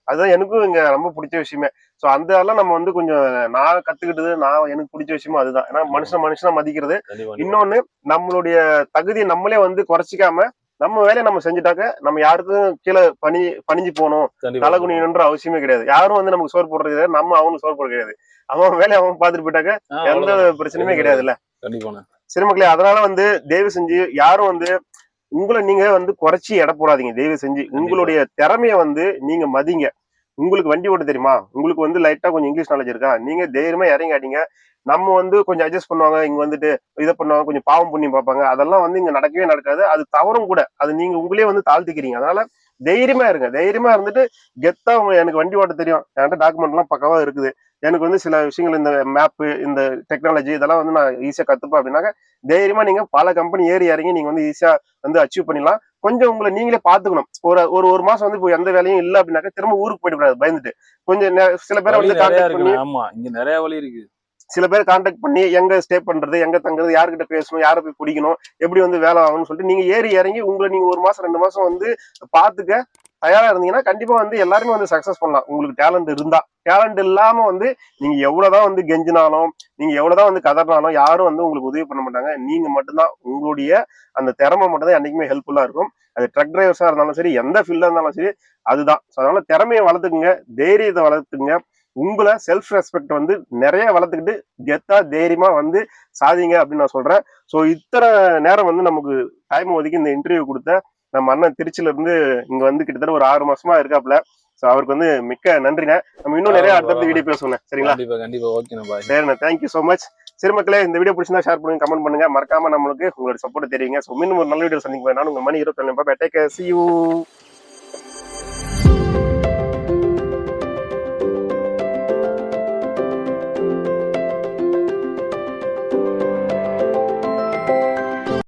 அதுதான் எனக்கும் இங்க ரொம்ப பிடிச்ச விஷயமே. சோ அந்த எல்லாம் நம்ம வந்து கொஞ்சம் நான் கத்துக்கிட்டது, எனக்கு பிடிச்ச விஷயமும் அதுதான். ஏன்னா மனுஷனா மதிக்கிறது. இன்னொன்னு, நம்மளுடைய தகுதியை நம்மளே வந்து குறைச்சிக்காம நம்ம வேலையை நம்ம செஞ்சுட்டாக்க நம்ம யாருக்கும் கீழே பணிஞ்சு போகணும், தலை குனியணும்ன்ற அவசியமே கிடையாது. யாரும் வந்து நமக்கு சோறு போடுறது கிடையாது, நம்ம அவனுக்கு சோறு போடுறது கிடையாது. அவன் வேலையை அவன் பாத்துட்டு போயிட்டாக்க எந்த பிரச்சனையுமே கிடையாதுல்ல. சரி மக்களே, அதனால வந்து தயவு செஞ்சு யாரும் வந்து உங்களை நீங்க வந்து குறைச்சி எடை போடாதீங்க. தயவு செஞ்சு உங்களுடைய திறமைய வந்து நீங்க மதிங்க. உங்களுக்கு வண்டி ஓட்ட தெரியுமா, உங்களுக்கு வந்து லைட்டா கொஞ்சம் இங்கிலீஷ் நாலேஜ் இருக்கா, நீங்க தைரியமா இறங்கி ஆடிங்க. நம்ம வந்து கொஞ்சம் அட்ஜஸ்ட் பண்ணுவாங்க, இங்க வந்துட்டு இதை பண்ணுவாங்க, கொஞ்சம் பாவம் புண்ணியம் பார்ப்பாங்க, அதெல்லாம் வந்து இங்க நடக்கவே நடக்காது. அது தவறும் கூட. அது நீங்க உங்களே வந்து தாழ்த்திக்கிறீங்க. அதனால தைரியமா இருங்க. தைரியமா இருந்துட்டு கெத்தா எனக்கு வண்டி ஓட்ட தெரியும், என்கிட்ட டாக்குமெண்ட் எல்லாம் பக்கவா இருக்குது, எனக்கு வந்து சில விஷயங்கள் இந்த மேப்பு இந்த டெக்னாலஜி இதெல்லாம் வந்து நான் ஈஸியா கத்துப்பேன் அப்படின்னாக்க தைரியமா நீங்க பல கம்பெனி ஏறி இறங்கி நீங்க வந்து ஈஸியா வந்து அச்சீவ் பண்ணிடலாம். கொஞ்சம் உங்களை நீங்களே பாத்துக்கணும். ஒரு மாசம் வந்து இப்போ எந்த வேலையும் இல்லை அப்படின்னாக்க திரும்ப ஊருக்கு போயிடக்கூடாது பயந்துட்டு. கொஞ்சம் சில பேரை வழி வந்து நிறைய கான்டாக்ட் பண்ணி இருக்குண்ணே. ஆமா, இங்க நிறைய வழி இருக்கு. சில பேர் கான்டாக்ட் பண்ணி எங்க ஸ்டே பண்றது எங்க தங்குறது யாருக்கிட்ட பேசணும் யாரை போய் பிடிக்கணும் எப்படி வந்து வேலை ஆகணும்னு சொல்லிட்டு நீங்க ஏறி இறங்கி உங்களை நீங்க 1 மாசம் 2 மாசம் வந்து பாத்துக்க தயாரா இருந்தீங்கன்னா கண்டிப்பா வந்து எல்லாருமே வந்து சக்சஸ் பண்ணலாம். உங்களுக்கு டேலண்ட் இருந்தா. டேலண்ட் இல்லாம வந்து நீங்க எவ்வளவுதான் வந்து கெஞ்சினாலும் நீங்க எவ்வளவுதான் வந்து கதறினாலும் யாரும் வந்து உங்களுக்கு உதவி பண்ண மாட்டாங்க. நீங்க மட்டும்தான் உங்களுடைய அந்த திறமை மட்டும் தான் என்னைக்குமே ஹெல்ப்ஃபுல்லா இருக்கும். அது ட்ரக் டிரைவர்ஸா இருந்தாலும் சரி எந்த ஃபீல்டா இருந்தாலும் சரி அதுதான். அதனால திறமையை வளர்த்துக்குங்க, தைரியத்தை வளர்த்துக்குங்க, உங்களை செல்ஃப் ரெஸ்பெக்ட் வந்து நிறைய வளர்த்துக்கிட்டு கெத்தா தைரியமா வந்து சாதிங்க அப்படின்னு நான் சொல்றேன். ஸோ இத்தனை நேரம் வந்து நமக்கு டைம் ஒதுக்கி இந்த இன்டர்வியூ கொடுத்த நம்ம அண்ணன் திருச்சியில இருந்து இங்க வந்து கிட்டத்தட்ட ஒரு 6 மாசமா இருக்காப்ல. ஸோ அவருக்கு வந்து மிக்க நன்றிண்ணே. நம்ம இன்னும் நிறைய அடுத்தடுத்த வீடியோ பேசுவோம். சரிங்களா? கண்டிப்பா கண்டிப்பா. ஓகேண்ணா, பாய். சரிண்ணே, தேங்க்யூ ஸோ மச். சரி மக்களே, இந்த வீடியோ பிடிச்சிருந்தா ஷேர் பண்ணுங்க, கமெண்ட் பண்ணுங்க, மறக்காம நம்மளுக்கு உங்களோட சப்போர்ட் தெரியுங்க. ஸோ இன்னும் ஒரு நல்ல வீடியோ சந்திக்கும். நான் உங்க மணி 27. See you.